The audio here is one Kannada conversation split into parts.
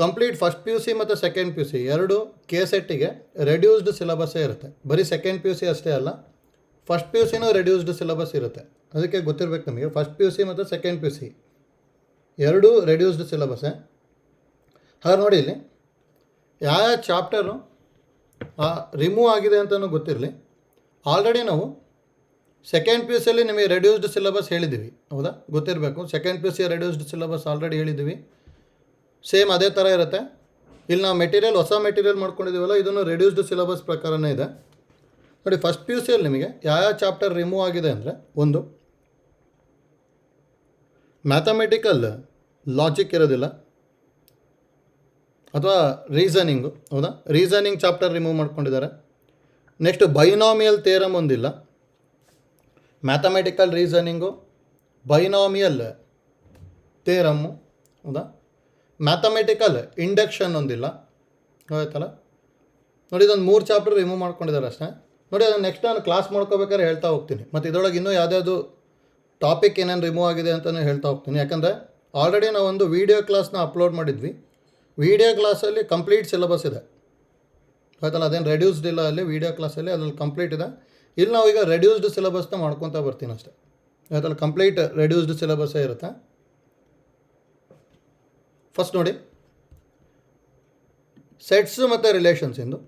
Complete first P U C ಮತ್ತು ಸೆಕೆಂಡ್ ಪಿ ಯು ಸಿ ಎರಡು ಕೆ ಸೆಟ್ಟಿಗೆ ರೆಡ್ಯೂಸ್ಡ್ ಸಿಲೆಬಸ್ಸೇ ಇರುತ್ತೆ. ಬರೀ ಸೆಕೆಂಡ್ ಪಿ ಯು ಸಿ ಅಷ್ಟೇ ಅಲ್ಲ, ಫಸ್ಟ್ ಪಿ ಯು ಸಿನೂ ರೆಡ್ಯೂಸ್ಡ್ ಸಿಲೆಬಸ್ ಇರುತ್ತೆ. ಅದಕ್ಕೆ ಗೊತ್ತಿರಬೇಕು ನಮಗೆ, ಫಸ್ಟ್ ಪಿ ಯು ಸಿ ಮತ್ತು ಸೆಕೆಂಡ್ ಪಿ ಯು ಸಿ ಎರಡೂ ರೆಡ್ಯೂಸ್ಡ್ ಸಿಲೆಬಸ್ಸೇ. ಹಾಗೆ ನೋಡಿ, ಇಲ್ಲಿ ಯಾವ ಚಾಪ್ಟರು ರಿಮೂವ್ ಆಗಿದೆ ಅಂತಲೂ ಗೊತ್ತಿರಲಿ. ಆಲ್ರೆಡಿ ನಾವು ಸೆಕೆಂಡ್ ಪಿ ಯು ಸಿಯಲ್ಲಿ ನಿಮಗೆ ರೆಡ್ಯೂಸ್ಡ್ ಸಿಲೆಬಸ್ ಹೇಳಿದ್ದೀವಿ, ಹೌದಾ? ಗೊತ್ತಿರಬೇಕು. Second P U C reduced syllabus already ಹೇಳಿದ್ದೀವಿ. ಸೇಮ್ ಅದೇ ಥರ ಇರುತ್ತೆ. ಇಲ್ಲಿ ನಾವು ಮೆಟೀರಿಯಲ್ ಹೊಸ ಮೆಟೀರಿಯಲ್ ಮಾಡ್ಕೊಂಡಿದ್ದೀವಲ್ಲ, ಇದನ್ನು ರೆಡ್ಯೂಸ್ಡ್ ಸಿಲೆಬಸ್ ಪ್ರಕಾರನೇ ಇದೆ. ನೋಡಿ, ಫಸ್ಟ್ ಪಿ ಯು ಸಿಯಲ್ಲಿ ನಿಮಗೆ ಯಾವ ಚಾಪ್ಟರ್ ರಿಮೂವ್ ಆಗಿದೆ ಅಂದರೆ, ಒಂದು ಮ್ಯಾಥಮೆಟಿಕಲ್ ಲಾಜಿಕ್ ಇರೋದಿಲ್ಲ, ಅಥವಾ ರೀಸನಿಂಗು, ಹೌದಾ? ರೀಸನಿಂಗ್ ಚಾಪ್ಟರ್ ರಿಮೂವ್ ಮಾಡ್ಕೊಂಡಿದ್ದಾರೆ. ನೆಕ್ಸ್ಟ್ ಬೈನಾಮಿಯಲ್ ಥಿಯರಮ್ ಒಂದಿಲ್ಲ, ಮ್ಯಾಥಮೆಟಿಕಲ್ ರೀಸನಿಂಗು, ಬೈನಾಮಿಯಲ್ ಥಿಯರಮ್ಮು, ಹೌದಾ? ಮ್ಯಾಥಮೆಟಿಕಲ್ ಇಂಡಕ್ಷನ್ ಒಂದಿಲ್ಲ, ಆಯ್ತಲ್ಲ? ನೋಡಿ, ಇದೊಂದು 3 ಚಾಪ್ಟರ್ ರಿಮೂವ್ ಮಾಡ್ಕೊಂಡಿದ್ದಾರೆ ಅಷ್ಟೇ. ನೋಡಿ, ಅದನ್ನು ನೆಕ್ಸ್ಟ್ ನಾನು ಕ್ಲಾಸ್ ಮಾಡ್ಕೋಬೇಕಾದ್ರೆ ಹೇಳ್ತಾ ಹೋಗ್ತೀನಿ. ಮತ್ತು ಇದರೊಳಗೆ ಇನ್ನೂ ಯಾವುದ್ಯಾವುದು ಟಾಪಿಕ್ ಏನೇನು ರಿಮೂವ್ ಆಗಿದೆ ಅಂತಲೇ ಹೇಳ್ತಾ ಹೋಗ್ತೀನಿ. ಯಾಕಂದರೆ ಆಲ್ರೆಡಿ ನಾವು ಒಂದು ವೀಡಿಯೋ ಕ್ಲಾಸ್ನ ಅಪ್ಲೋಡ್ ಮಾಡಿದ್ವಿ. ವೀಡಿಯೋ ಕ್ಲಾಸಲ್ಲಿ ಕಂಪ್ಲೀಟ್ ಸಿಲೆಬಸ್ ಇದೆ, ಆಯ್ತಲ್ಲ? ಅದೇನು ರೆಡ್ಯೂಸ್ಡ್ ಇಲ್ಲ, ಅಲ್ಲಿ ವೀಡಿಯೋ ಕ್ಲಾಸಲ್ಲಿ ಅದ್ರಲ್ಲಿ ಕಂಪ್ಲೀಟ್ ಇದೆ. ಇಲ್ಲಿ ನಾವು ಈಗ ರೆಡ್ಯೂಸ್ಡ್ ಸಿಲೆಬಸ್ನ ಮಾಡ್ಕೊತಾ ಬರ್ತೀನಿ ಅಷ್ಟೇ, ಆಯ್ತಲ್ಲ? ಕಂಪ್ಲೀಟ್ ರೆಡ್ಯೂಸ್ಡ್ ಸಿಲೆಬಸ್ಸೇ ಇರುತ್ತೆ. ಫಸ್ಟ್ ನೋಡಿ, ಸೆಟ್ಸ್ ಮತ್ತು ರಿಲೇಷನ್ಸಿಂದು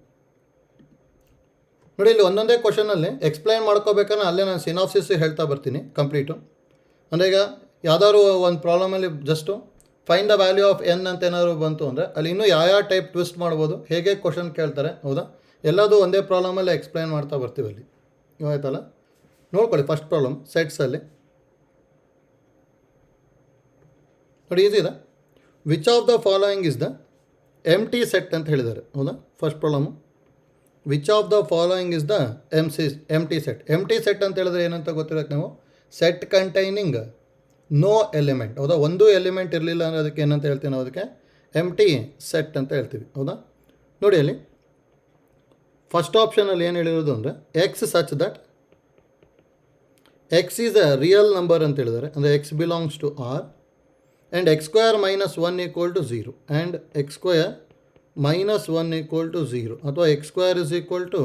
ನೋಡಿ. ಇಲ್ಲಿ ಒಂದೊಂದೇ ಕ್ವಶನಲ್ಲಿ ಎಕ್ಸ್ಪ್ಲೈನ್ ಮಾಡ್ಕೋಬೇಕಾದ್ರೆ ಅಲ್ಲೇ ನಾನು ಸಿನಾಪ್ಸಿಸ್ ಹೇಳ್ತಾ ಬರ್ತೀನಿ ಕಂಪ್ಲೀಟು. ಅಂದರೆ ಈಗ ಯಾವುದಾದ್ರು ಒಂದು ಪ್ರಾಬ್ಲಮಲ್ಲಿ just find the value of N ಅಂತ ಏನಾದ್ರು ಬಂತು ಅಂದರೆ ಅಲ್ಲಿ ಇನ್ನೂ ಯಾವ ಟೈಪ್ ಟ್ವಿಸ್ಟ್ ಮಾಡ್ಬೋದು, ಹೇಗೆ ಕ್ವಶನ್ ಕೇಳ್ತಾರೆ, ಹೌದಾ? ಎಲ್ಲದೂ ಒಂದೇ ಪ್ರಾಬ್ಲಮಲ್ಲಿ ಎಕ್ಸ್ಪ್ಲೈನ್ ಮಾಡ್ತಾ ಬರ್ತೀವಿ ಅಲ್ಲಿ, ಆಯ್ತಲ್ಲ? ನೋಡ್ಕೊಳ್ಳಿ, ಫಸ್ಟ್ ಪ್ರಾಬ್ಲಮ್ ಸೆಟ್ಸಲ್ಲಿ ನೋಡಿ, ಈಸಿ ಇದೆ. Which of the following is the empty set ಅಂತ ಹೇಳಿದ್ದಾರೆ, ಹೌದಾ? First problem which of the following is the empty set. Empty set ಅಂತ ಹೇಳಿದ್ರೆ ಏನಂತ ಗೊತ್ತಿರತ್ತೆ ನಾವು, ಸೆಟ್ ಕಂಟೈನಿಂಗ್ ನೋ ಎಲಿಮೆಂಟ್, ಹೌದಾ? ಒಂದು ಎಲಿಮೆಂಟ್ ಇರಲಿಲ್ಲ ಅಂದರೆ ಅದಕ್ಕೆ ಏನಂತ ಹೇಳ್ತೀವಿ ನಾವು, ಅದಕ್ಕೆ ಎಂಟಿ ಸೆಟ್ ಅಂತ ಹೇಳ್ತೀವಿ, ಹೌದಾ? ನೋಡಿ, ಅಲ್ಲಿ ಫಸ್ಟ್ ಆಪ್ಷನಲ್ಲಿ ಏನು ಹೇಳಿರೋದು ಅಂದರೆ x such that x is a real number ಅಂತ ಹೇಳಿದ್ದಾರೆ. ಅಂದರೆ X belongs to R and X square minus 1 equal to 0 and X square minus 1 equal to 0, ಅಥವಾ x square is equal to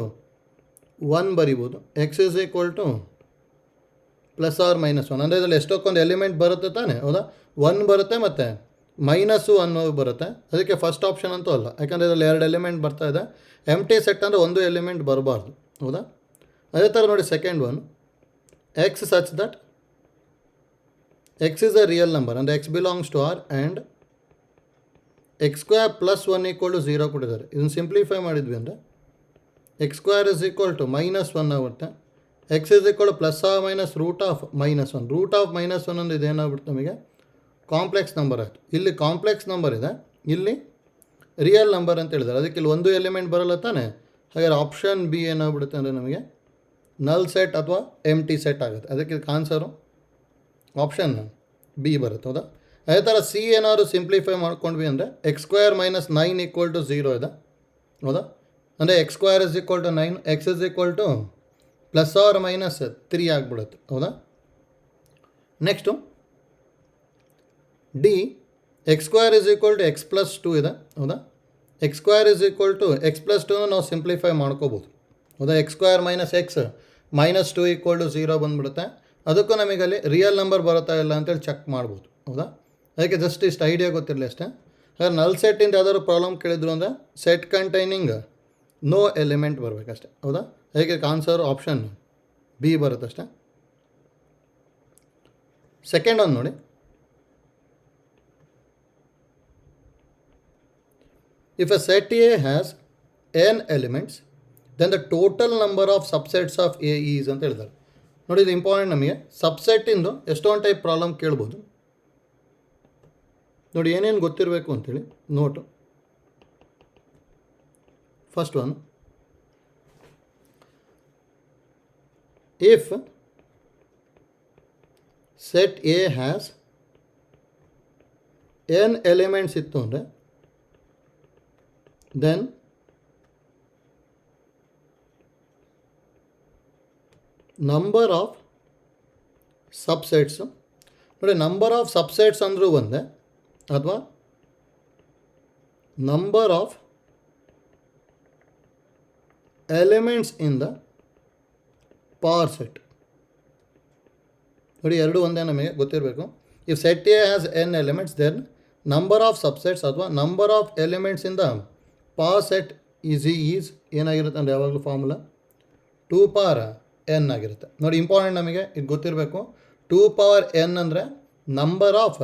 1 ಬರಿಬೋದು, x is equal to plus or minus 1. ಅಂದರೆ ಇದರಲ್ಲಿ ಎಷ್ಟೊಂದು ಎಲಿಮೆಂಟ್ ಬರುತ್ತೆ ತಾನೆ, ಹೌದಾ? 1 ಬರುತ್ತೆ ಮತ್ತು ಮೈನಸ್ಸು ಅನ್ನೋದು ಬರುತ್ತೆ. ಅದಕ್ಕೆ ಫಸ್ಟ್ ಆಪ್ಷನ್ ಅಂತೂ ಅಲ್ಲ, ಯಾಕಂದರೆ ಇದರಲ್ಲಿ 2 ಎಲಿಮೆಂಟ್ ಬರ್ತಾ ಇದೆ. ಎಂಟಿ ಸೆಟ್ ಅಂದರೆ ಒಂದು ಎಲಿಮೆಂಟ್ ಬರಬಾರ್ದು, ಹೌದಾ? ಅದೇ ಥರ ನೋಡಿ, second one X such that X is a real number, ಅಂದರೆ X belongs to R and X square plus 1 equal to 0 ಕೊಟ್ಟಿದ್ದಾರೆ. ಇದನ್ನು ಸಿಂಪ್ಲಿಫೈ ಮಾಡಿದ್ವಿ ಅಂದರೆ X square is equal to minus 1 ಆಗುತ್ತೆ. X is equal to plus or minus root of minus 1. Root of minus 1 ಅಂದರೆ ಇದೇನಾಗ್ಬಿಡ್ತು ನಮಗೆ, ಕಾಂಪ್ಲೆಕ್ಸ್ ನಂಬರ್ ಆಯಿತು. ಇಲ್ಲಿ ಕಾಂಪ್ಲೆಕ್ಸ್ ನಂಬರ್ ಇದೆ, ಇಲ್ಲಿ ರಿಯಲ್ ನಂಬರ್ ಅಂತ ಹೇಳಿದ್ದಾರೆ. ಅದಕ್ಕೆ ಇಲ್ಲಿ ಒಂದು ಎಲಿಮೆಂಟ್ ಬರಲ್ಲ ತಾನೆ. ಹಾಗಾದ್ರೆ ಆಪ್ಷನ್ ಬಿ ಏನಾಗ್ಬಿಡುತ್ತೆ ಅಂದರೆ ನಮಗೆ ನಲ್ ಸೆಟ್ ಅಥವಾ ಎಂಟಿ ಸೆಟ್ ಆಗುತ್ತೆ. ಅದಕ್ಕೆ ಆನ್ಸರು ಆಪ್ಷನ್ ಬಿ ಬರುತ್ತೆ, ಹೌದಾ? ಅದೇ ಥರ ಸಿ ಏನಾದ್ರು ಸಿಂಪ್ಲಿಫೈ ಮಾಡ್ಕೊಂಡ್ವಿ ಅಂದರೆ X square minus 9 equal to 0 ಇದೆ, ಹೌದಾ? ಅಂದರೆ X square is equal to 9, x is equal to plus or minus 3 ಆಗಿಬಿಡುತ್ತೆ, ಹೌದಾ? Next d x square is equal to x plus 2 ಇದೆ, ಹೌದಾ? X square is equal to x plus 2 ನಾವು ಸಿಂಪ್ಲಿಫೈ ಮಾಡ್ಕೋಬೋದು, ಹೌದಾ? X square minus x minus 2 equal to 0 ಬಂದುಬಿಡುತ್ತೆ. ಅದಕ್ಕೂ ನಮಗಲ್ಲಿ ರಿಯಲ್ ನಂಬರ್ ಬರುತ್ತಾ ಇಲ್ಲ ಅಂತೇಳಿ ಚೆಕ್ ಮಾಡ್ಬೋದು, ಹೌದಾ? ಅದಕ್ಕೆ ಜಸ್ಟ್ ಇಷ್ಟು ಐಡಿಯಾ ಗೊತ್ತಿರಲಿ ಅಷ್ಟೇ. ಹಾಗಾದ್ರೆ ನಲ್ ಸೆಟ್ಟಿಂದ ಯಾವ್ದಾದ್ರು ಪ್ರಾಬ್ಲಮ್ ಕೇಳಿದ್ರು ಅಂದರೆ ಸೆಟ್ ಕಂಟೈನಿಂಗ್ ನೋ ಎಲಿಮೆಂಟ್ ಬರಬೇಕಷ್ಟೆ, ಹೌದಾ? ಅದಕ್ಕೆ ಆನ್ಸರ್ ಆಪ್ಷನ್ ಬಿ ಬರುತ್ತಷ್ಟೆ. ಸೆಕೆಂಡ್ ಒಂದು ನೋಡಿ, if a set A has n elements then the total number of subsets of A is ಅಂತ ಹೇಳಿದ್ದಾರೆ. ನೋಡಿ, ಇದು ಇಂಪಾರ್ಟೆಂಟ್ ನಮಗೆ. ಸಬ್ಸೆಟ್ಟಿಂದು ಎಷ್ಟೊಂದು ಟೈಪ್ ಪ್ರಾಬ್ಲಮ್ ಕೇಳ್ಬೋದು. ನೋಡಿ, ಏನೇನು ಗೊತ್ತಿರಬೇಕು ಅಂಥೇಳಿ note. First one, if set A has n elements ಇತ್ತು ಅಂದರೆ ದೆನ್ ನಂಬರ್ ಆಫ್ ಸಬ್ಸೆಟ್ಸು. ನೋಡಿ, ನಂಬರ್ ಆಫ್ ಸಬ್ಸೆಟ್ಸ್ ಅಂದರೂ ಒಂದೇ, ಅಥವಾ number of elements in the power set. ನೋಡಿ ಎರಡು ಒಂದೇ ನಮಗೆ ಗೊತ್ತಿರಬೇಕು. If set A has N elements then number of subsets ಅಥವಾ number of elements in the power set is ಏನಾಗಿರುತ್ತೆ ಅಂದರೆ ಯಾವಾಗಲೂ ಫಾರ್ಮುಲಾ 2 ಪವರ್ ಎನ್ ಆಗಿರುತ್ತೆ. ನೋಡಿ ಇಂಪಾರ್ಟೆಂಟ್ ನಮಗೆ ಇದು ಗೊತ್ತಿರಬೇಕು. 2 ಪವರ್ ಎನ್ ಅಂದರೆ number of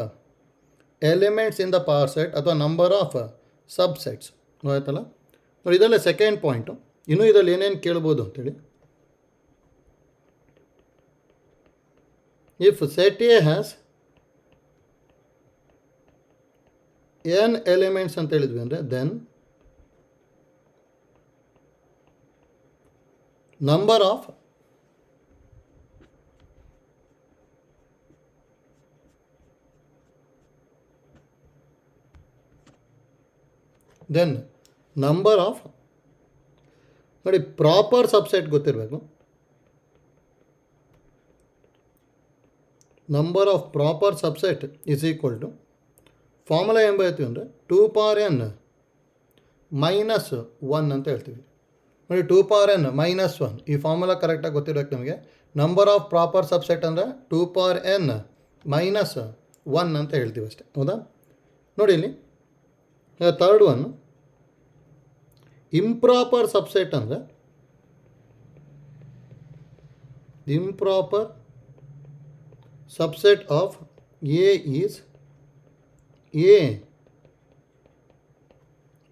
elements in the power set ಅಥವಾ ನಂಬರ್ ಆಫ್ ಸಬ್ಸೆಟ್ಸ್. ಆಯ್ತಲ್ಲ. ನೋಡಿ ಇದಲ್ಲೇ ಸೆಕೆಂಡ್ ಪಾಯಿಂಟು. ಇನ್ನೂ ಇದರಲ್ಲಿ ಏನೇನು ಕೇಳ್ಬೋದು ಅಂತೇಳಿ. If set A has N elements ಅಂತ ಹೇಳಿದ್ವಿ ಅಂದರೆ ದೆನ್ ನಂಬರ್ ಆಫ್ ನೋಡಿ ಪ್ರಾಪರ್ ಸಬ್ಸೆಟ್ ಗೊತ್ತಿರಬೇಕು. Number of proper subset is equal to formula ಏನು ಬರೀತೀವಿ ಅಂದರೆ 2 ಪವರ್ ಎನ್ ಮೈನಸ್ 1 ಅಂತ ಹೇಳ್ತೀವಿ. ನೋಡಿ 2 ಪವರ್ ಎನ್ ಮೈನಸ್ 1 ಈ ಫಾರ್ಮುಲಾ ಕರೆಕ್ಟಾಗಿ ಗೊತ್ತಿರಬೇಕು ನಮಗೆ. ನಂಬರ್ ಆಫ್ ಪ್ರಾಪರ್ ಸಬ್ಸೆಟ್ ಅಂದರೆ 2 ಪವರ್ ಎನ್ ಮೈನಸ್ 1 ಅಂತ ಹೇಳ್ತೀವಿ ಅಷ್ಟೇ. ಹೌದಾ. ನೋಡಿ ಇಲ್ಲಿ ಥರ್ಡ್ ಒನ್ ಇಂಪ್ರಾಪರ್ ಸಬ್ಸೆಟ್ ಅಂದರೆ improper subset of A is A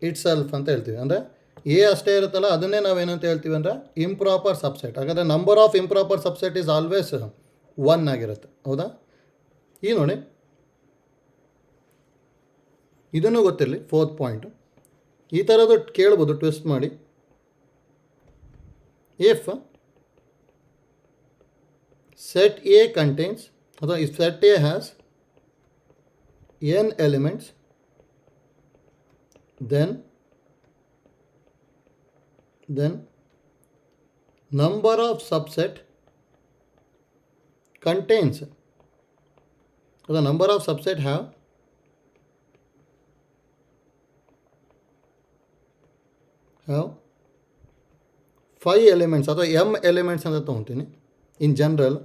it self ಅಂತ ಹೇಳ್ತೀವಿ. ಅಂದರೆ ಎ ಅಷ್ಟೇ ಇರುತ್ತಲ್ಲ ಅದನ್ನೇ ನಾವೇನಂತ ಹೇಳ್ತೀವಿ ಅಂದರೆ ಇಂಪ್ರಾಪರ್ ಸಬ್ಸೆಟ್. ಹಾಗಾದರೆ number of improper subset is always 1 ಆಗಿರುತ್ತೆ. ಹೌದಾ. ಈ ನೋಡಿ ಇದನ್ನು ಗೊತ್ತಿರಲಿ. ಫೋರ್ತ್ ಪಾಯಿಂಟು ಈ ಥರದ್ದು ಕೇಳ್ಬೋದು ಟ್ವಿಸ್ಟ್ ಮಾಡಿ. ಇಫ್ ಸೆಟ್ ಎ ಕಂಟೈನ್ಸ್ ಅಥವಾ if set A has N elements then number of subset contains the number of subset have five elements ಅಥವಾ m elements ಅಂತ ತಗೊಂತೀನಿ. In general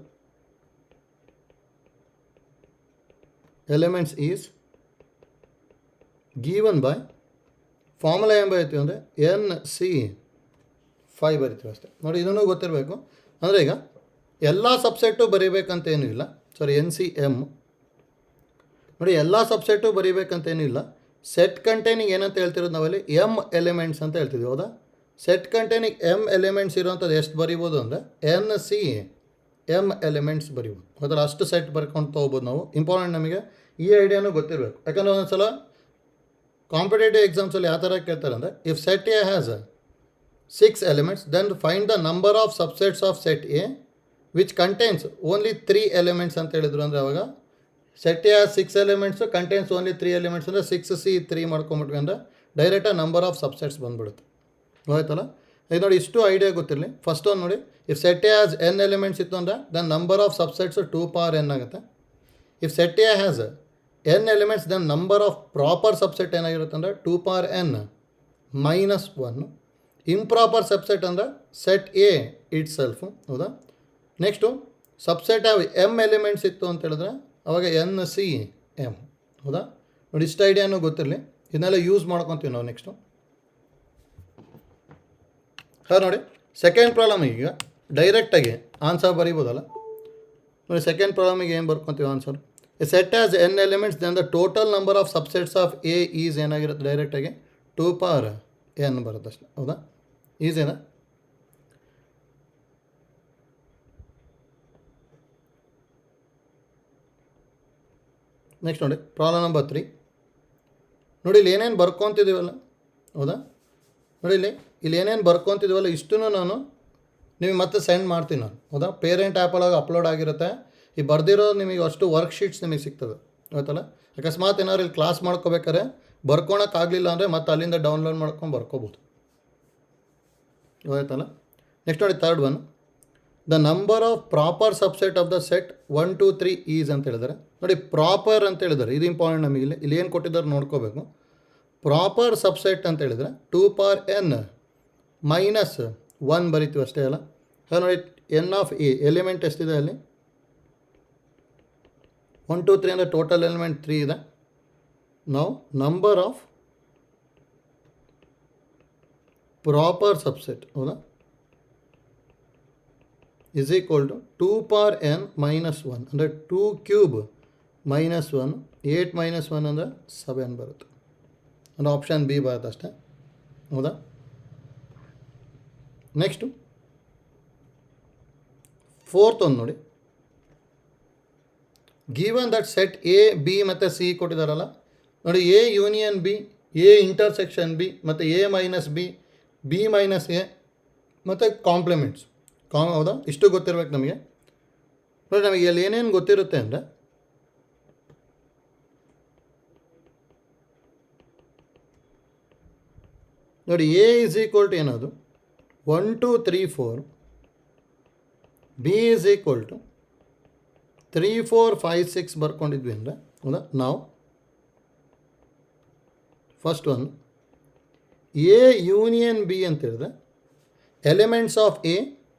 elements is given by formula ಏನು ಬರೀತೀವಿ ಅಂದರೆ NC5 ಬರಿತೀವಿ ಅಷ್ಟೇ. ನೋಡಿ ಇದನ್ನು ಗೊತ್ತಿರಬೇಕು. ಅಂದರೆ ಈಗ ಎಲ್ಲ ಸಬ್ಸೆಟ್ಟು ಬರೀಬೇಕಂತೇನೂ ಇಲ್ಲ. ಸಾರಿ NCM. ನೋಡಿ ಎಲ್ಲ ಸಬ್ಸೆಟ್ಟು ಬರೀಬೇಕಂತೇನೂ ಇಲ್ಲ. ಸೆಟ್ ಕಂಟೈನಿಂಗ್ ಏನಂತ ಹೇಳ್ತಿರೋದು ನಾವಲ್ಲಿ M ಎಲಿಮೆಂಟ್ಸ್ ಅಂತ ಹೇಳ್ತಿದ್ವಿ. ಹೌದಾ. ಸೆಟ್ ಕಂಟೈನಿಂಗ್ M ಎಲಿಮೆಂಟ್ಸ್ ಇರೋಂಥದ್ದು ಎಷ್ಟು ಬರಿಬೋದು ಅಂದರೆ NCM ಎಲಿಮೆಂಟ್ಸ್ ಬರಿಬೋದು. ಅದರ ಅಷ್ಟು ಸೆಟ್ ಬರ್ಕೊಂಡು ತೊಗೋಬೋದು ನಾವು. ಇಂಪಾರ್ಟೆಂಟ್ ನಮಗೆ ಈ ಐಡಿಯಾನೂ ಗೊತ್ತಿರಬೇಕು. ಯಾಕಂದರೆ ಒಂದೊಂದು ಸಲ ಕಾಂಪಿಟೇಟಿವ್ ಎಕ್ಸಾಮ್ಸಲ್ಲಿ ಯಾವ ಥರ ಕೇಳ್ತಾರೆ ಅಂದರೆ if set A has 6 elements then find the number of subsets of set A which contains only 3 elements ಅಂತ ಹೇಳಿದ್ರು. ಅಂದರೆ ಅವಾಗ set A has 6 elements contains only 3 elements ಅಂದರೆ 6C3 ಮಾಡ್ಕೊಂಬಿಟ್ವಿ ಅಂದರೆ ಡೈರೆಕ್ಟಾಗಿ ನಂಬರ್ ಆಫ್ ಸಬ್ಸೆಟ್ಸ್ ಬಂದುಬಿಡುತ್ತೆ. ಆಯ್ತಲ್ಲ. ಇದು ನೋಡಿ ಇಷ್ಟು ಐಡಿಯಾ ಗೊತ್ತಿರಲಿ. ಫಸ್ಟ್ ಒಂದು ನೋಡಿ if set A has n elements ಇತ್ತು ಅಂದರೆ then number of subsets 2 power n ಆಗುತ್ತೆ. If set A has n elements then number of proper subset ಏನಾಗಿರುತ್ತೆ ಅಂದರೆ 2 power n minus 1. Improper subset ಅಂದರೆ ಸೆಟ್ ಎ ಇಟ್ ಸೆಲ್ಫು. ಹೌದಾ. ನೆಕ್ಸ್ಟು ಸಬ್ಸೆಟ್ ಯಾವ m ಎಲಿಮೆಂಟ್ಸ್ ಇತ್ತು ಅಂತ ಹೇಳಿದ್ರೆ ಅವಾಗ NCM. ಹೌದಾ. ನೋಡಿ ಇಷ್ಟು ಐಡಿಯಾನು ಗೊತ್ತಿರಲಿ. ಇದನ್ನೆಲ್ಲ ಯೂಸ್ ಮಾಡ್ಕೊತೀವಿ ನಾವು. ನೆಕ್ಸ್ಟು ನೋಡಿ ಸೆಕೆಂಡ್ ಪ್ರಾಬ್ಲಮಿಗೆ ಈಗ ಡೈರೆಕ್ಟಾಗಿ ಆನ್ಸರ್ ಬರೀಬೋದಲ್ಲ. ನೋಡಿ ಸೆಕೆಂಡ್ ಪ್ರಾಬ್ಲಮಿಗೆ ಏನು ಬರ್ಕೊತೀವಿ answer. A set has n elements then the total number of subsets of A is ಏನಾಗಿರುತ್ತೆ ಡೈರೆಕ್ಟಾಗಿ 2 ಪವರ್ n ಬರುತ್ತೆ ಅಷ್ಟೇ. ಹೌದಾ. ಈಸಿನಾ. ನೆಕ್ಸ್ಟ್ ನೋಡಿ ಪ್ರಾಬ್ಲಮ್ ನಂಬರ್ 3. ನೋಡಿ ಇಲ್ಲಿ ಏನೇನು ಬರ್ಕೊತಿದ್ದೀವಲ್ಲ. ಹೌದಾ. ನೋಡಿ ಇಲ್ಲಿ ಏನೇನು ಬರ್ಕೊತಿದ್ದೀವಲ್ಲ ಇಷ್ಟೂ ನಾನು ನಿಮಗೆ ಮತ್ತೆ ಸೆಂಡ್ ಮಾಡ್ತೀನಿ ನಾನು. ಹೌದಾ. ಪೇರೆಂಟ್ ಆ್ಯಪೊಳಗೆ ಅಪ್ಲೋಡ್ ಆಗಿರುತ್ತೆ. ಈ ಬರ್ದಿರೋದು ನಿಮಗೆ ಅಷ್ಟು ವರ್ಕ್ಶೀಟ್ಸ್ ನಿಮಗೆ ಸಿಗ್ತದೆ. ಆಯ್ತಲ್ಲ. ಅಕಸ್ಮಾತ್ ಏನಾದ್ರು ಇಲ್ಲಿ ಕ್ಲಾಸ್ ಮಾಡ್ಕೋಬೇಕಾದ್ರೆ ಬರ್ಕೊಳಕ್ಕಾಗಲಿಲ್ಲ ಅಂದರೆ ಮತ್ತೆ ಅಲ್ಲಿಂದ ಡೌನ್ಲೋಡ್ ಮಾಡ್ಕೊಂಡು ಬರ್ಕೋಬೋದು. ಆಯ್ತಲ್ಲ. ನೆಕ್ಸ್ಟ್ ನೋಡಿ third one the number of proper subset of the set 1 2 3 is ಅಂತ ಹೇಳಿದ್ದಾರೆ. ನೋಡಿ ಪ್ರಾಪರ್ ಅಂತ ಹೇಳಿದ್ದಾರೆ. ಇದು ಇಂಪಾರ್ಟೆಂಟ್ ನಮಗೆ. ಇಲ್ಲಿ ಏನು ಕೊಟ್ಟಿದ್ದಾರೆ ನೋಡ್ಕೋಬೇಕು. ಪ್ರಾಪರ್ ಸಬ್ಸೆಟ್ ಅಂತ ಹೇಳಿದರೆ 2 × n ಮೈನಸ್ 1 ಬರಿತೀವಿ ಅಷ್ಟೇ ಅಲ್ಲ. ಹಾಗೆ ನೋಡಿ ಎನ್ ಆಫ್ ಎ ಎಲಿಮೆಂಟ್ ಎಷ್ಟಿದೆ ಅಲ್ಲಿ 1 2 3 ಅಂದರೆ ಟೋಟಲ್ ಎಲಿಮೆಂಟ್ 3 ಇದೆ. ನಾವು ನಂಬರ್ ಆಫ್ ಪ್ರಾಪರ್ ಸಬ್ಸೆಟ್ ಹೌದಾ ಇಸ್ ಈಕ್ವಲ್ ಟು 2 × n - 1 ಅಂದರೆ 2³ - 1 8 - 1 ಅಂದರೆ 7 ಬರುತ್ತೆ. ಅಂದರೆ ಆಪ್ಷನ್ ಬಿ ಬರುತ್ತೆ ಅಷ್ಟೇ ಹೌದಾ. ನೆಕ್ಸ್ಟು ಫೋರ್ತ್ ಒಂದು ನೋಡಿ, given that set A B ಮತ್ತು ಸಿ ಕೊಟ್ಟಿದ್ದಾರಲ್ಲ ನೋಡಿ, A union B, A intersection B ಮತ್ತು A minus B, B minus A ಮತ್ತು ಕಾಂಪ್ಲಿಮೆಂಟ್ಸ್ ಹೌದಾ. ಇಷ್ಟು ಗೊತ್ತಿರ್ಬೇಕು ನಮಗೆ. ನೋಡಿ ನಮಗೆ ಅಲ್ಲಿ ಏನೇನು ಗೊತ್ತಿರುತ್ತೆ ಅಂದರೆ ನೋಡಿ ಎ ಇಸ್ ಈಕ್ವಲ್ ಟು ಏನದು 1 2 3 4, ಬಿ ಇಸ್ ಈಕ್ವಲ್ ಟು 3 4 5 6 ಬರ್ಕೊಂಡಿದ್ವಿ ಅಂದರೆ ಹೌದಾ. ನಾವು first one A union B ಅಂತ ಹೇಳಿದ್ರೆ elements of A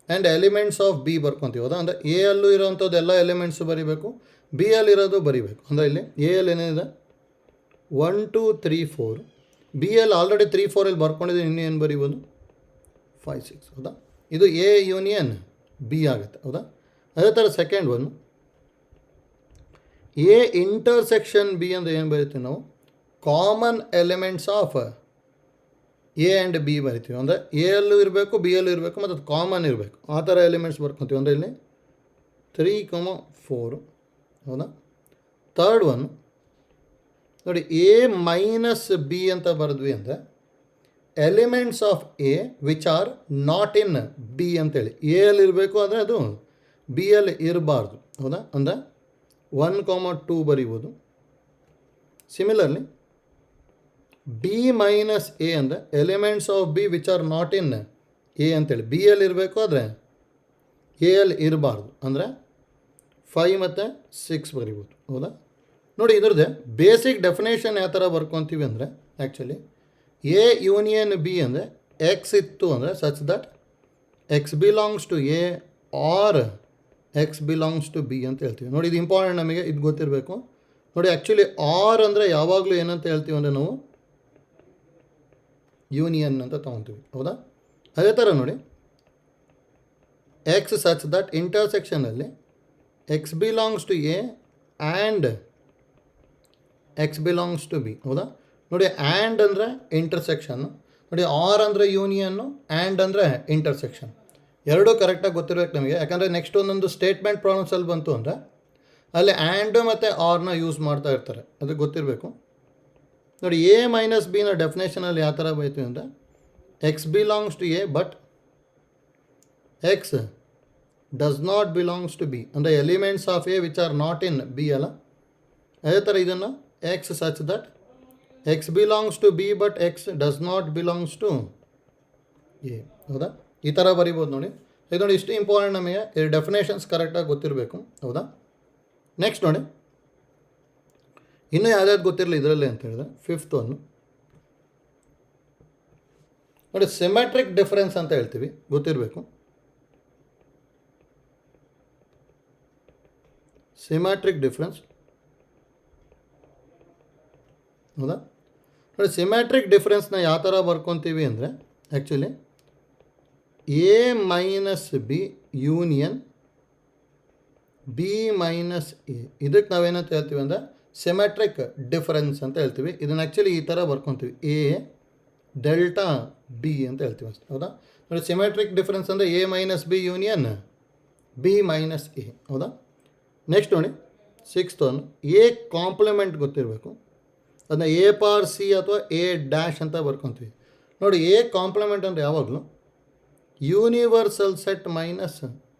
and elements of B ಬರ್ಕೊತೀವಿ ಹೌದಾ. ಅಂದರೆ ಎ ಅಲ್ಲೂ ಇರೋವಂಥದ್ದು ಎಲ್ಲ ಎಲಿಮೆಂಟ್ಸು ಬರೀಬೇಕು, ಬಿ ಅಲ್ಲಿರೋದು ಬರೀಬೇಕು. ಅಂದರೆ ಇಲ್ಲಿ ಎ ಅಲ್ಲಿ ಏನಿದೆ 1 2 3 4, ಬಿ ಅಲ್ಲಿ ಆಲ್ರೆಡಿ 3 4 ಅಲ್ಲಿ ಬರ್ಕೊಂಡಿದ್ದೀನಿ, ಇನ್ನೂ ಏನು ಬರೀಬೋದು 5 6 ಹೌದಾ. ಇದು ಎ ಯೂನಿಯನ್ ಬಿ ಆಗುತ್ತೆ ಹೌದಾ. ಅದೇ ಥರ second one A intersection B ಅಂದರೆ ಏನು ಬರೀತೀವಿ ನಾವು common elements of A and B ಬರಿತೀವಿ. ಅಂದರೆ ಎ ಅಲ್ಲೂ ಇರಬೇಕು, ಬಿ ಅಲ್ಲೂ ಇರಬೇಕು ಮತ್ತು ಅದು ಕಾಮನ್ ಇರಬೇಕು, ಆ ಥರ ಎಲಿಮೆಂಟ್ಸ್ ಬರ್ಕೊತೀವಿ. ಅಂದರೆ ಇಲ್ಲಿ 3 4 ಹೌದಾ. ಥರ್ಡ್ ಒನ್ ನೋಡಿ ಎ ಮೈನಸ್ ಬಿ ಅಂತ ಬರೆದ್ವಿ ಅಂದರೆ elements of A which are not in B ಅಂತೇಳಿ. ಎ ಅಲ್ಲಿ ಇರಬೇಕು ಆದರೆ ಅದು ಬಿ ಅಲ್ಲಿ ಇರಬಾರ್ದು ಹೌದಾ. ಅಂದರೆ 1 2 ಬರೀಬೋದು. ಸಿಮಿಲರ್ಲಿ ಬಿ ಮೈನಸ್ ಎ ಅಂದರೆ elements of B which are not in a ಅಂತೇಳಿ. ಬಿ ಅಲ್ಲಿ ಇರಬೇಕು ಆದರೆ ಎ ಅಲ್ಲಿ ಇರಬಾರ್ದು, ಅಂದರೆ 5 ಮತ್ತು 6 ಬರಿಬೋದು ಹೌದಾ. ನೋಡಿ ಇದ್ರದ್ದೇ ಬೇಸಿಕ್ ಡೆಫಿನೇಷನ್ ಯಾವ ಥರ ಬರ್ಕೊತೀವಿ ಅಂದರೆ ಆ್ಯಕ್ಚುಲಿ ಎ ಯೂನಿಯನ್ ಬಿ ಅಂದರೆ ಎಕ್ಸ್ ಇತ್ತು ಅಂದರೆ such that X belongs to A or x belongs to B ಅಂತ ಹೇಳ್ತೀವಿ. ನೋಡಿ ಇದು ಇಂಪಾರ್ಟೆಂಟ್, ನಮಗೆ ಇದು ಗೊತ್ತಿರಬೇಕು. ನೋಡಿ ಆ್ಯಕ್ಚುಲಿ ಆರ್ ಅಂದರೆ ಯಾವಾಗಲೂ ಏನಂತ ಹೇಳ್ತೀವಿ ಅಂದರೆ ನಾವು ಯೂನಿಯನ್ ಅಂತ ತೊಗೊತೀವಿ ಹೌದಾ. ಅದೇ ಥರ ನೋಡಿ ಎಕ್ಸ್ ಸಚ್ ದಟ್ ಇಂಟರ್ಸೆಕ್ಷನಲ್ಲಿ X belongs to A and X belongs to B ಹೌದಾ. ನೋಡಿ ಆ್ಯಂಡ್ ಅಂದರೆ ಇಂಟರ್ಸೆಕ್ಷನ್ನು, ನೋಡಿ ಆರ್ ಅಂದರೆ ಯೂನಿಯನ್ನು, ಆ್ಯಂಡ್ ಅಂದರೆ ಇಂಟರ್ಸೆಕ್ಷನ್. ಎರಡೂ ಕರೆಕ್ಟಾಗಿ ಗೊತ್ತಿರಬೇಕು ನಮಗೆ. ಯಾಕಂದರೆ ನೆಕ್ಸ್ಟ್ ಒಂದೊಂದು ಸ್ಟೇಟ್ಮೆಂಟ್ ಪ್ರಾಬ್ಲಮ್ಸಲ್ಲಿ ಬಂತು ಅಂದರೆ ಅಲ್ಲಿ ಆ್ಯಂಡು ಮತ್ತು ಆರ್ನ ಯೂಸ್ ಮಾಡ್ತಾ ಇರ್ತಾರೆ, ಅದು ಗೊತ್ತಿರಬೇಕು. ನೋಡಿ ಎ ಮೈನಸ್ ಬಿನ ಡೆಫಿನೇಷನಲ್ಲಿ ಯಾವ ಥರ ಬೈತೀವಿ ಅಂದರೆ X belongs to A but X does not belongs to B, ಅಂದರೆ elements of A which are not in B ಅಲ್ಲ. ಅದೇ ಥರ ಇದನ್ನು X such that X belongs to B but X does not belongs to A ಹೌದಾ. ಈ ಥರ ಬರಿಬೋದು ನೋಡಿ. ಇದು ನೋಡಿ ಇಷ್ಟು ಇಂಪಾರ್ಟೆಂಟ್, ನಮಗೆ ಈ ಡೆಫಿನೇಷನ್ಸ್ ಕರೆಕ್ಟಾಗಿ ಗೊತ್ತಿರಬೇಕು ಹೌದಾ. ನೆಕ್ಸ್ಟ್ ನೋಡಿ ಇನ್ನೂ ಯಾವ್ದಾದ್ರು ಗೊತ್ತಿರಲಿ ಇದರಲ್ಲಿ ಅಂತ ಹೇಳಿದ್ರೆ ಫಿಫ್ತ್ ಒನ್ ನೋಡಿ ಸಿಮೆಟ್ರಿಕ್ ಡಿಫರೆನ್ಸ್ ಅಂತ ಹೇಳ್ತೀವಿ, ಗೊತ್ತಿರಬೇಕು. ಸಿಮೆಟ್ರಿಕ್ ಡಿಫರೆನ್ಸ್ ಹೌದಾ. ನೋಡಿ ಸಿಮೆಟ್ರಿಕ್ ಡಿಫರೆನ್ಸ್ನ ಯಾವ ಥರ ಬರ್ಕೊತೀವಿ ಅಂದರೆ actually A minus B union B minus A, ಇದಕ್ಕೆ ನಾವೇನಂತ ಹೇಳ್ತೀವಿ ಅಂದರೆ ಸಿಮೆಟ್ರಿಕ್ ಡಿಫರೆನ್ಸ್ ಅಂತ ಹೇಳ್ತೀವಿ. ಇದನ್ನು ಆ್ಯಕ್ಚುಲಿ ಈ ಥರ ಬರ್ಕೊತೀವಿ ಎ ಡೆಲ್ಟಾ ಬಿ ಅಂತ ಹೇಳ್ತೀವಿ ಅಷ್ಟೇ ಹೌದಾ. ನೋಡಿ ಸಿಮೆಟ್ರಿಕ್ ಡಿಫರೆನ್ಸ್ ಅಂದರೆ A minus B union B minus A ಹೌದಾ. ನೆಕ್ಸ್ಟ್ ನೋಡಿ ಸಿಕ್ಸ್ತ್ ಒನ್ ಎ ಕಾಂಪ್ಲಿಮೆಂಟ್ ಗೊತ್ತಿರಬೇಕು, ಅದನ್ನ ಎ ಪಾರ್ ಸಿ ಅಥವಾ ಎ ಡ್ಯಾಶ್ ಅಂತ ಬರ್ಕೊತೀವಿ. ನೋಡಿ ಎ ಕಾಂಪ್ಲಿಮೆಂಟ್ ಅಂದರೆ ಯಾವಾಗಲೂ ಯೂನಿವರ್ಸಲ್ ಸೆಟ್ ಮೈನಸ್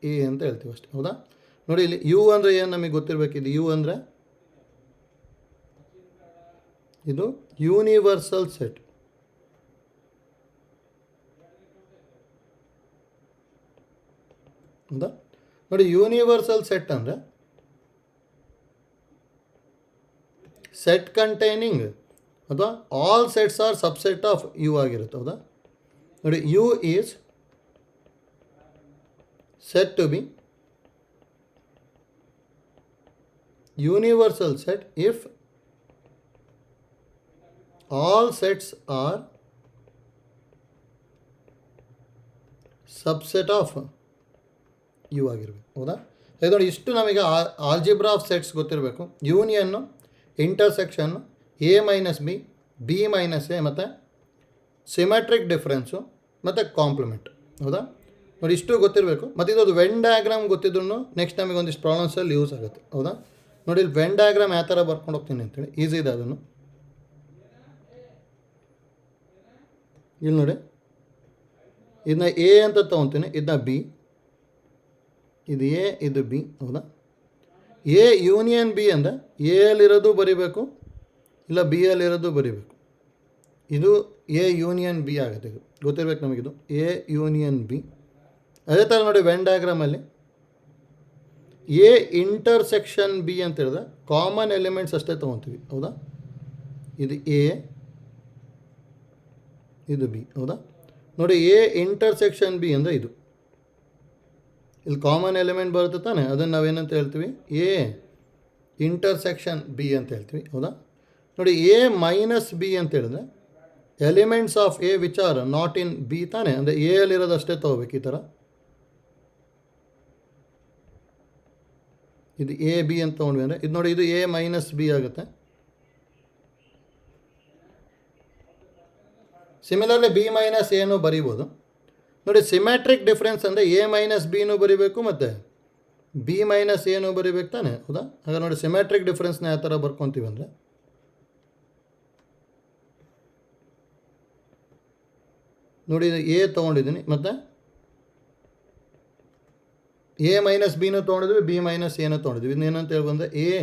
ಎ ಅಂತ ಹೇಳ್ತೀವಿ ಅಷ್ಟೇ ಹೌದಾ. ನೋಡಿ ಇಲ್ಲಿ ಯು ಅಂದರೆ ಏನು ನಮಗೆ ಗೊತ್ತಿರಬೇಕಿದೆ. ಯು ಅಂದರೆ ಇದು ಯೂನಿವರ್ಸಲ್ ಸೆಟ್ ಹೌದಾ. ನೋಡಿ ಯೂನಿವರ್ಸಲ್ ಸೆಟ್ ಅಂದರೆ ಸೆಟ್ ಕಂಟೈನಿಂಗ್ ಅಥವಾ all sets are subset of U ಆಗಿರುತ್ತೆ. ಹೌದಾ? ನೋಡಿ, U is set to be universal set if all sets are subset of U ಆಗಿರಬೇಕು. ಹೌದಾ? ಇದು ನೋಡಿ, ಇಷ್ಟು ನಮಗೆ ಆಲ್ಜಿಬ್ರಾ ಆಫ್ ಸೆಟ್ಸ್ ಗೊತ್ತಿರಬೇಕು. Union, intersection, A minus B, B minus A, ಮತ್ತು ಸಿಮೆಟ್ರಿಕ್ ಡಿಫ್ರೆನ್ಸು, ಮತ್ತು ಕಾಂಪ್ಲಿಮೆಂಟ್. ಹೌದಾ? ನೋಡಿ, ಇಷ್ಟು ಗೊತ್ತಿರಬೇಕು. ಮತ್ತು ಇದೊಂದು ವೆನ್ ಡಯಾಗ್ರಾಮ್ ಗೊತ್ತಿದ್ರು ನೆಕ್ಸ್ಟ್ ನಮಗೆ ಒಂದಿಷ್ಟು ಪ್ರಾಬ್ಲಮ್ಸಲ್ಲಿ ಯೂಸ್ ಆಗುತ್ತೆ. ಹೌದಾ? ನೋಡಿ, ಇಲ್ಲಿ ವೆನ್ ಡಯಾಗ್ರಾಮ್ ಯಾವ ಥರ ಬರ್ಕೊಂಡು ಹೋಗ್ತೀನಿ ಅಂತೇಳಿ, ಈಸಿ ಇದೆ ಅದನ್ನು. ಇಲ್ಲಿ ನೋಡಿ, ಇದನ್ನ ಎ ಅಂತ ತೊಗೊತೀನಿ, ಇದನ್ನ ಬಿ, ಇದು ಎ, ಇದು ಬಿ. ಹೌದಾ? ಎ ಯೂನಿಯನ್ ಬಿ ಅಂದರೆ ಎ ಅಲ್ಲಿರೋದು ಬರಿಬೇಕು, ಇಲ್ಲ ಬಿ ಅಲ್ಲಿರೋದು ಬರಿಬೇಕು. ಇದು ಎ ಯೂನಿಯನ್ ಬಿ ಆಗುತ್ತೆ. ಇದು ಗೊತ್ತಿರ್ಬೇಕು ನಮಗಿದು ಎ ಯೂನಿಯನ್ ಬಿ. ಅದೇ ಥರ ನೋಡಿ, ವೆನ್ ಡಯಾಗ್ರಾಮಲ್ಲಿ ಎ ಇಂಟರ್ಸೆಕ್ಷನ್ ಬಿ ಅಂತ ಹೇಳಿದ್ರೆ ಕಾಮನ್ ಎಲಿಮೆಂಟ್ಸ್ ಅಷ್ಟೇ ತೊಗೊತೀವಿ. ಹೌದಾ? ಇದು ಎ, ಇದು ಬಿ. ಹೌದಾ? ನೋಡಿ, ಎ ಇಂಟರ್ಸೆಕ್ಷನ್ ಬಿ ಅಂದರೆ ಇದು, ಇಲ್ಲಿ ಕಾಮನ್ ಎಲಿಮೆಂಟ್ ಬರುತ್ತೆ ತಾನೆ, ಅದನ್ನು ನಾವೇನಂತ ಹೇಳ್ತೀವಿ, ಎ ಇಂಟರ್ಸೆಕ್ಷನ್ ಬಿ ಅಂತ ಹೇಳ್ತೀವಿ. ಹೌದಾ? ನೋಡಿ, ಎ ಮೈನಸ್ ಬಿ ಅಂತ ಹೇಳಿದ್ರೆ elements of A which are not in B ತಾನೆ, ಅಂದರೆ ಎ ಅಲ್ಲಿರೋದು ಅಷ್ಟೇ ತೊಗೋಬೇಕು. ಈ ಥರ ಇದು ಎ ಬಿ ಅಂತ ತೊಗೊಂಡ್ವಿ ಅಂದರೆ ಇದು ನೋಡಿ, ಇದು ಎ ಮೈನಸ್ ಬಿ ಆಗುತ್ತೆ. ಸಿಮಿಲರ್ಲಿ ಬಿ ಮೈನಸ್ ಎನೂ ಬರಿಬೋದು. ನೋಡಿ, ಸಿಮ್ಯಾಟ್ರಿಕ್ ಡಿಫ್ರೆನ್ಸ್ ಅಂದರೆ ಎ ಮೈನಸ್ ಬಿನೂ ಬರಿಬೇಕು ಮತ್ತು ಬಿ ಮೈನಸ್ ಎನೂ ಬರಿಬೇಕು ತಾನೆ. ಹೌದಾ? ಹಾಗೆ ನೋಡಿ, ಸಿಮ್ಯಾಟ್ರಿಕ್ ಡಿಫ್ರೆನ್ಸ್ನ ಯಾವ ಥರ ಬರ್ಕೊತೀವಿ ಅಂದರೆ, ನೋಡಿ, ಇದು ಎ ತೊಗೊಂಡಿದ್ದೀನಿ ಮತ್ತು ಎ ಮೈನಸ್ ಬಿನೂ ತೊಗೊಂಡಿದ್ವಿ, ಬಿ ಮೈನಸ್ ಎನೂ ತೊಗೊಂಡಿದ್ವಿ. ಇದನ್ನೇನಂತ ಹೇಳಿ ಬಂದರೆ ಎ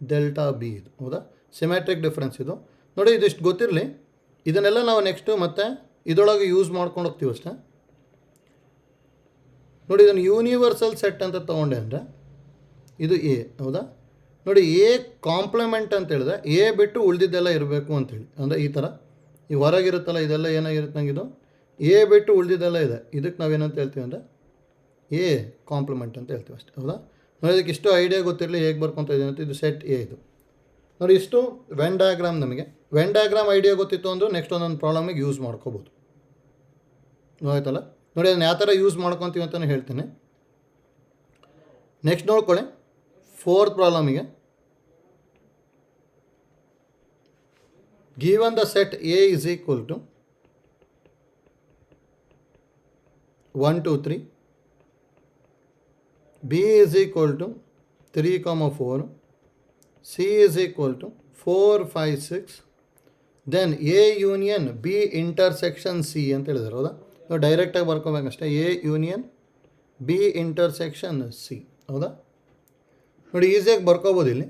ಡೆಲ್ಟಾ ಬಿ ಇದು. ಹೌದಾ? ಸಿಮ್ಯಾಟ್ರಿಕ್ ಡಿಫ್ರೆನ್ಸ್ ಇದು. ನೋಡಿ, ಇದಿಷ್ಟು ಗೊತ್ತಿರಲಿ. ಇದನ್ನೆಲ್ಲ ನಾವು ನೆಕ್ಸ್ಟು ಮತ್ತೆ ಇದರೊಳಗೆ ಯೂಸ್ ಮಾಡ್ಕೊಂಡು ಹೋಗ್ತೀವಿ ಅಷ್ಟೇ. ನೋಡಿ, ಇದನ್ನು ಯೂನಿವರ್ಸಲ್ ಸೆಟ್ ಅಂತ ತೊಗೊಂಡೆ ಅಂದರೆ ಇದು ಎ. ಹೌದಾ? ನೋಡಿ, ಎ ಕಾಂಪ್ಲಿಮೆಂಟ್ ಅಂತ ಹೇಳಿದ್ರೆ ಎ ಬಿಟ್ಟು ಉಳಿದಿದ್ದೆಲ್ಲ ಇರಬೇಕು ಅಂತೇಳಿ, ಅಂದರೆ ಈ ಥರ ಈ ಹೊರಗಿರುತ್ತಲ್ಲ ಇದೆಲ್ಲ ಏನಾಗಿರುತ್ತೆ ನಂಗಿದು ಎ ಬಿಟ್ಟು ಉಳಿದಿದ್ದೆಲ್ಲ ಇದೆ. ಇದಕ್ಕೆ ನಾವೇನಂತ ಹೇಳ್ತೀವಿ ಅಂದರೆ ಎ ಕಾಂಪ್ಲಿಮೆಂಟ್ ಅಂತ ಹೇಳ್ತೀವಿ ಅಷ್ಟೇ. ಹೌದಾ? ನೋಡಿ, ಇದಕ್ಕೆ ಇಷ್ಟು ಐಡಿಯಾ ಗೊತ್ತಿರಲಿ ಹೇಗೆ ಬರ್ಕೊತಾ ಇದೆ ಅಂತ. ಇದು ಸೆಟ್ ಎ ಇದು. ನೋಡಿ, ಇಷ್ಟು ವೆನ್ ಡಯಾಗ್ರಾಮ್. ನಮಗೆ ವೆನ್ ಡಯಾಗ್ರಾಮ್ ಐಡಿಯಾ ಗೊತ್ತಿತ್ತು ಅಂದರೆ ನೆಕ್ಸ್ಟ್ ಒಂದೊಂದು ಪ್ರಾಬ್ಲಮಿಗೆ ಯೂಸ್ ಮಾಡ್ಕೋಬೋದು. ಆಯ್ತಲ್ಲ? ನೋಡಿ, ಅದನ್ನು ಯಾವ ಥರ ಯೂಸ್ ಮಾಡ್ಕೊತೀವಿ ಅಂತಲೇ ಹೇಳ್ತೀನಿ. ನೆಕ್ಸ್ಟ್ ನೋಡ್ಕೊಳ್ಳಿ, 4th ಪ್ರಾಬ್ಲಮಿಗೆ given the set A is equal to 1 2 3, B is equal to 3, 4, C is equal to 4, 5, 6, then A union B intersection C ಅಂತ ಹೇಳಿದಾರೆ. ಹೌದಾ? ನಾವು ಡೈರೆಕ್ಟಾಗಿ ಬರ್ಕೋಬೇಕಷ್ಟೇ, A union B intersection C. ಹೌದಾ? ನೋಡಿ, ಈಸಿಯಾಗಿ ಬರ್ಕೋಬೋದು. ಇಲ್ಲಿ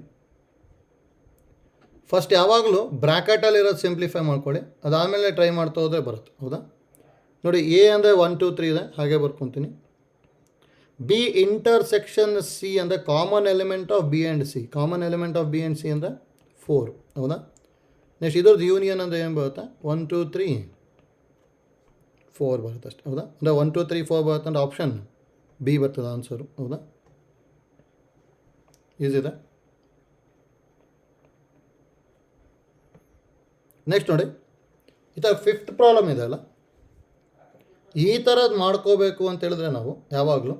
ಫಸ್ಟ್ ಯಾವಾಗಲೂ ಬ್ರ್ಯಾಕೆಟಲ್ಲಿರೋದು ಸಿಂಪ್ಲಿಫೈ ಮಾಡ್ಕೊಳ್ಳಿ, ಅದಾದಮೇಲೆ ಟ್ರೈ ಮಾಡ್ತಾ ಹೋದರೆ ಬರುತ್ತೆ. ಹೌದಾ? ನೋಡಿ, ಎ ಅಂದರೆ 1 2 3 ಇದೆ, ಹಾಗೆ ಬರ್ಕೊತೀನಿ. ಬಿ ಇಂಟರ್ಸೆಕ್ಷನ್ ಸಿ ಅಂದರೆ common element of B and C. Common element of B and C ಅಂದರೆ 4. ಹೌದಾ? ನೆಕ್ಸ್ಟ್ ಇದ್ರದ್ದು ಯೂನಿಯನ್ ಅಂದರೆ ಏನು ಬರುತ್ತೆ, 1 2 3 4 ಬರುತ್ತೆ ಅಷ್ಟೇ. ಹೌದಾ? ಅಂದರೆ 1 2 3 4 ಬರುತ್ತೆ ಅಂದರೆ ಆಪ್ಷನ್ ಬಿ ಬರ್ತದೆ ಆನ್ಸರು. ಹೌದಾ? ಈಸಿದೆ. ನೆಕ್ಸ್ಟ್ ನೋಡಿ, ಈ ಥರ 5th ಪ್ರಾಬ್ಲಮ್ ಇದೆ ಅಲ್ಲ, ಈ ಥರದ್ದು ಮಾಡ್ಕೋಬೇಕು ಅಂತ ಹೇಳಿದ್ರೆ ನಾವು ಯಾವಾಗಲೂ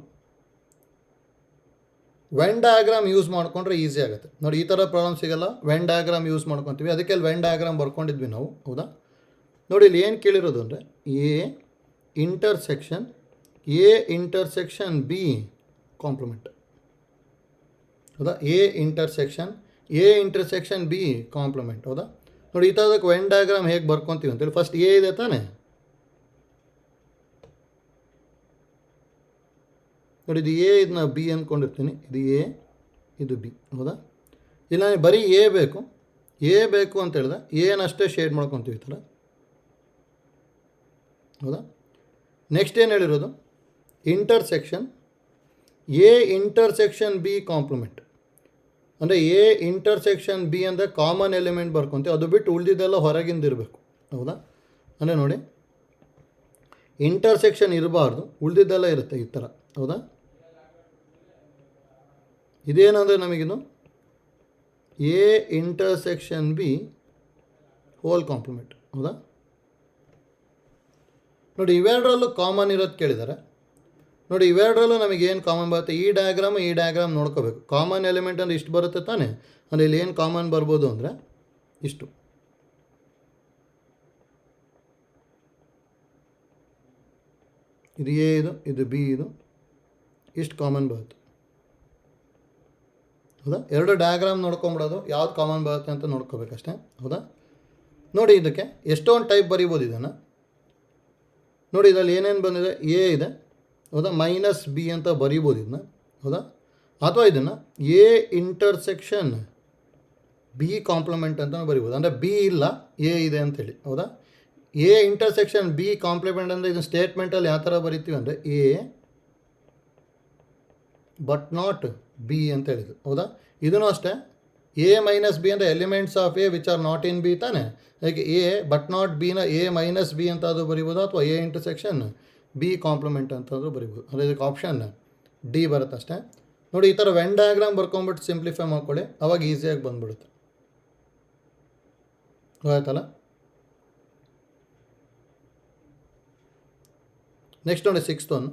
ವೆನ್ ಡಯಾಗ್ರಾಮ್ ಯೂಸ್ ಮಾಡಿಕೊಂಡ್ರೆ ಈಸಿ ಆಗುತ್ತೆ. ನೋಡಿ, ಈ ಥರ ಪ್ರಾಬ್ಲಮ್ ಸಿಗಲ್ಲ, ವೆನ್ ಡಯಾಗ್ರಾಮ್ ಯೂಸ್ ಮಾಡ್ಕೊತೀವಿ. ಅದಕ್ಕೆ ಅಲ್ಲಿ ವೆನ್ ಡಯಾಗ್ರಾಮ್ ಬರ್ಕೊಂಡಿದ್ವಿ ನಾವು. ಹೌದಾ? ನೋಡಿ, ಇಲ್ಲಿ ಏನು ಕೇಳಿರೋದು ಅಂದರೆ ಎ ಇಂಟರ್ಸೆಕ್ಷನ್ ಬಿ ಕಾಂಪ್ಲಿಮೆಂಟ್. ಹೌದಾ? A intersection B complement. ಹೌದಾ? ನೋಡಿ, ಈ ಥರದಕ್ಕೆ ವೆನ್ ಡಯಾಗ್ರಾಮ್ ಹೇಗೆ ಬರ್ಕೊತೀವಿ ಅಂತೇಳಿ, ಫಸ್ಟ್ ಎ ಇದೆ ತಾನೆ. ನೋಡಿ, ಇದು ಎ, ಇದನ್ನ ಬಿ ಅಂದ್ಕೊಂಡಿರ್ತೀನಿ. ಇದು ಎ, ಇದು ಬಿ. ಹೌದಾ? ಇಲ್ಲ ಬರೀ ಎ ಬೇಕು ಅಂತ ಹೇಳಿದ್ರೆ ಏನಷ್ಟೇ ಶೇಡ್ ಮಾಡ್ಕೊತೀವಿ ಈ ಥರ. ಹೌದಾ? ನೆಕ್ಸ್ಟ್ ಏನು ಹೇಳಿರೋದು, intersection A intersection B complement ಅಂದರೆ ಎ ಇಂಟರ್ಸೆಕ್ಷನ್ ಬಿ ಅಂದರೆ ಕಾಮನ್ ಎಲಿಮೆಂಟ್ ಬರ್ಕೊಂತೀವಿ, ಅದು ಬಿಟ್ಟು ಉಳಿದಿದ್ದೆಲ್ಲ ಹೊರಗಿಂದ ಇರಬೇಕು. ಹೌದಾ? ಅಂದರೆ ನೋಡಿ, ಇಂಟರ್ಸೆಕ್ಷನ್ ಇರಬಾರ್ದು, ಉಳಿದಿದ್ದೆಲ್ಲ ಇರುತ್ತೆ ಈ ಥರ. ಹೌದಾ? ಇದೇನಂದರೆ ನಮಗಿದು A intersection B whole complement. ಹೌದಾ? ನೋಡಿ, ಇವೆರಡರಲ್ಲೂ ಕಾಮನ್ ಇರೋದು ಕೇಳಿದ್ದಾರೆ. ನೋಡಿ, ಇವೆರಡರಲ್ಲೂ ನಮಗೇನು ಕಾಮನ್ ಬರುತ್ತೆ? ಈ ಡಯಾಗ್ರಾಮ್ ನೋಡ್ಕೋಬೇಕು. ಕಾಮನ್ ಎಲಿಮೆಂಟ್ ಅಂದರೆ ಇಷ್ಟು ಬರುತ್ತೆ ತಾನೇ. ಅಂದರೆ ಇಲ್ಲಿ ಏನು ಕಾಮನ್ ಬರ್ಬೋದು ಅಂದರೆ ಇಷ್ಟು. ಇದು ಎ, ಇದು ಬಿ, ಇಷ್ಟು ಕಾಮನ್ ಬರುತ್ತೆ. ಹೌದಾ? ಎರಡು ಡಯಾಗ್ರಾಮ್ ನೋಡ್ಕೊಂಬಿಡೋದು, ಯಾವ್ದು ಕಾಮನ್ ಬರುತ್ತೆ ಅಂತ ನೋಡ್ಕೋಬೇಕಷ್ಟೇ. ಹೌದಾ? ನೋಡಿ, ಇದಕ್ಕೆ ಎಷ್ಟೊಂದು ಟೈಪ್ ಬರಿಬೋದು ಇದನ್ನು. ನೋಡಿ, ಇದರಲ್ಲಿ ಏನೇನು ಬಂದಿದೆ? ಎ ಇದೆ. ಹೌದಾ? ಮೈನಸ್ ಬಿ ಅಂತ ಬರಿಬೋದು ಇದನ್ನ. ಹೌದಾ? ಅಥವಾ ಇದನ್ನು ಎ ಇಂಟರ್ಸೆಕ್ಷನ್ ಬಿ ಕಾಂಪ್ಲಿಮೆಂಟ್ ಅಂತ ಬರಿಬೋದು. ಅಂದರೆ ಬಿ ಇಲ್ಲ, ಎ ಇದೆ ಅಂಥೇಳಿ. ಹೌದಾ? ಎ ಇಂಟರ್ಸೆಕ್ಷನ್ ಬಿ ಕಾಂಪ್ಲಿಮೆಂಟ್ ಅಂದರೆ ಇದನ್ನು ಸ್ಟೇಟ್ಮೆಂಟಲ್ಲಿ ಯಾವ ಥರ ಬರಿತೀವಿ ಅಂದರೆ ಎ ಬಟ್ ನಾಟ್ ಬಿ ಅಂತ ಹೇಳಿದ್ರು. ಹೌದಾ? ಇದೂ ಅಷ್ಟೇ, ಎ ಮೈನಸ್ ಬಿ ಅಂದರೆ elements of A which are not in B ತಾನೆ. ಅದಕ್ಕೆ ಎ ಬಟ್ ನಾಟ್ ಬಿನ ಎ ಮೈನಸ್ ಬಿ ಅಂತಾದರೂ ಬರಿಬೋದು, ಅಥವಾ ಎ ಇಂಟರ್ಸೆಕ್ಷನ್ ಬಿ ಕಾಂಪ್ಲಿಮೆಂಟ್ ಅಂತಾದರೂ ಬರಿಬೋದು. ಅಂದರೆ ಇದಕ್ಕೆ ಆಪ್ಷನ್ ಡಿ ಬರುತ್ತೆ ಅಷ್ಟೇ. ನೋಡಿ, ಈ ಥರ ವೆನ್ ಡಯಾಗ್ರಾಮ್ ಬರ್ಕೊಂಬಿಟ್ಟು ಸಿಂಪ್ಲಿಫೈ ಮಾಡ್ಕೊಳ್ಳಿ, ಅವಾಗ ಈಸಿಯಾಗಿ ಬಂದುಬಿಡುತ್ತೆ. ಆಯ್ತಲ್ಲ? ನೆಕ್ಸ್ಟ್ ನೋಡಿ, 6th one.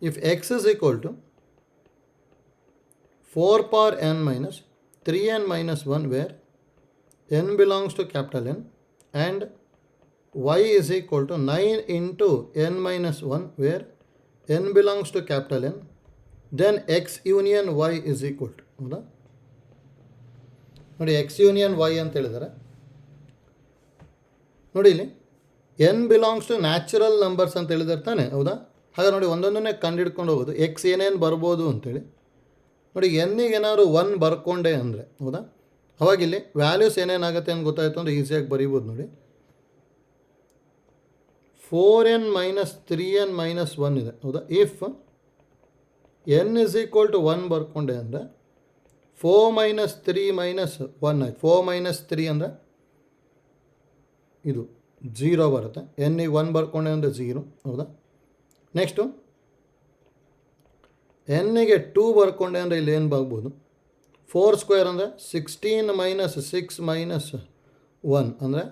If x is equal to 4 power n minus 3n minus 1 where n belongs to capital N and y is equal to 9 into n minus 1 where n belongs to capital N, then x union y is equal to. ಹೌದಾ? ನೋಡಿ, x union y ಅಂತ ಹೇಳಿದ್ದಾರೆ. ನೋಡಿ, ಇಲ್ಲಿ n belongs to natural numbers ಅಂತ ಹೇಳಿದಾರೆ ತಾನೆ. ಹೌದಾ? ಹಾಗೆ ನೋಡಿ, ಒಂದೊಂದನ್ನೇ ಕಂಡುಹಿಡ್ಕೊಂಡು ಹೋಗೋದು, ಎಕ್ಸ್ ಏನೇನು ಬರ್ಬೋದು ಅಂತೇಳಿ. ನೋಡಿ, ಎನ್ನಿಗೆ ಏನಾದ್ರು 1 ಬರ್ಕೊಂಡೆ ಅಂದರೆ, ಹೌದಾ, ಅವಾಗಿಲ್ಲಿ ವ್ಯಾಲ್ಯೂಸ್ ಏನೇನಾಗುತ್ತೆ ಅಂತ ಗೊತ್ತಾಯಿತು ಅಂದರೆ ಈಸಿಯಾಗಿ ಬರೀಬೋದು. ನೋಡಿ, 4n ಮೈನಸ್ 3n ಮೈನಸ್ 1 ಇದೆ. ಹೌದಾ? If n is equal to 1 ಬರ್ಕೊಂಡೆ ಅಂದರೆ 4 ಮೈನಸ್ 3 ಮೈನಸ್ 1 ಆಯ್ತು. 4 ಮೈನಸ್ 3 ಅಂದರೆ ಇದು 0 ಬರುತ್ತೆ. ಎನ್ನಿಗೆ 1 ಬರ್ಕೊಂಡೆ ಅಂದರೆ 0. ಹೌದಾ? ನೆಕ್ಸ್ಟು ಎನ್ನಿಗೆ 2 ಬರ್ಕೊಂಡೆ ಅಂದರೆ ಇಲ್ಲಿ ಏನು ಬರ್ಬೋದು? 4 ಸ್ಕ್ವೇರ್ ಅಂದರೆ 16 ಮೈನಸ್ 6 ಮೈನಸ್ 1 ಅಂದರೆ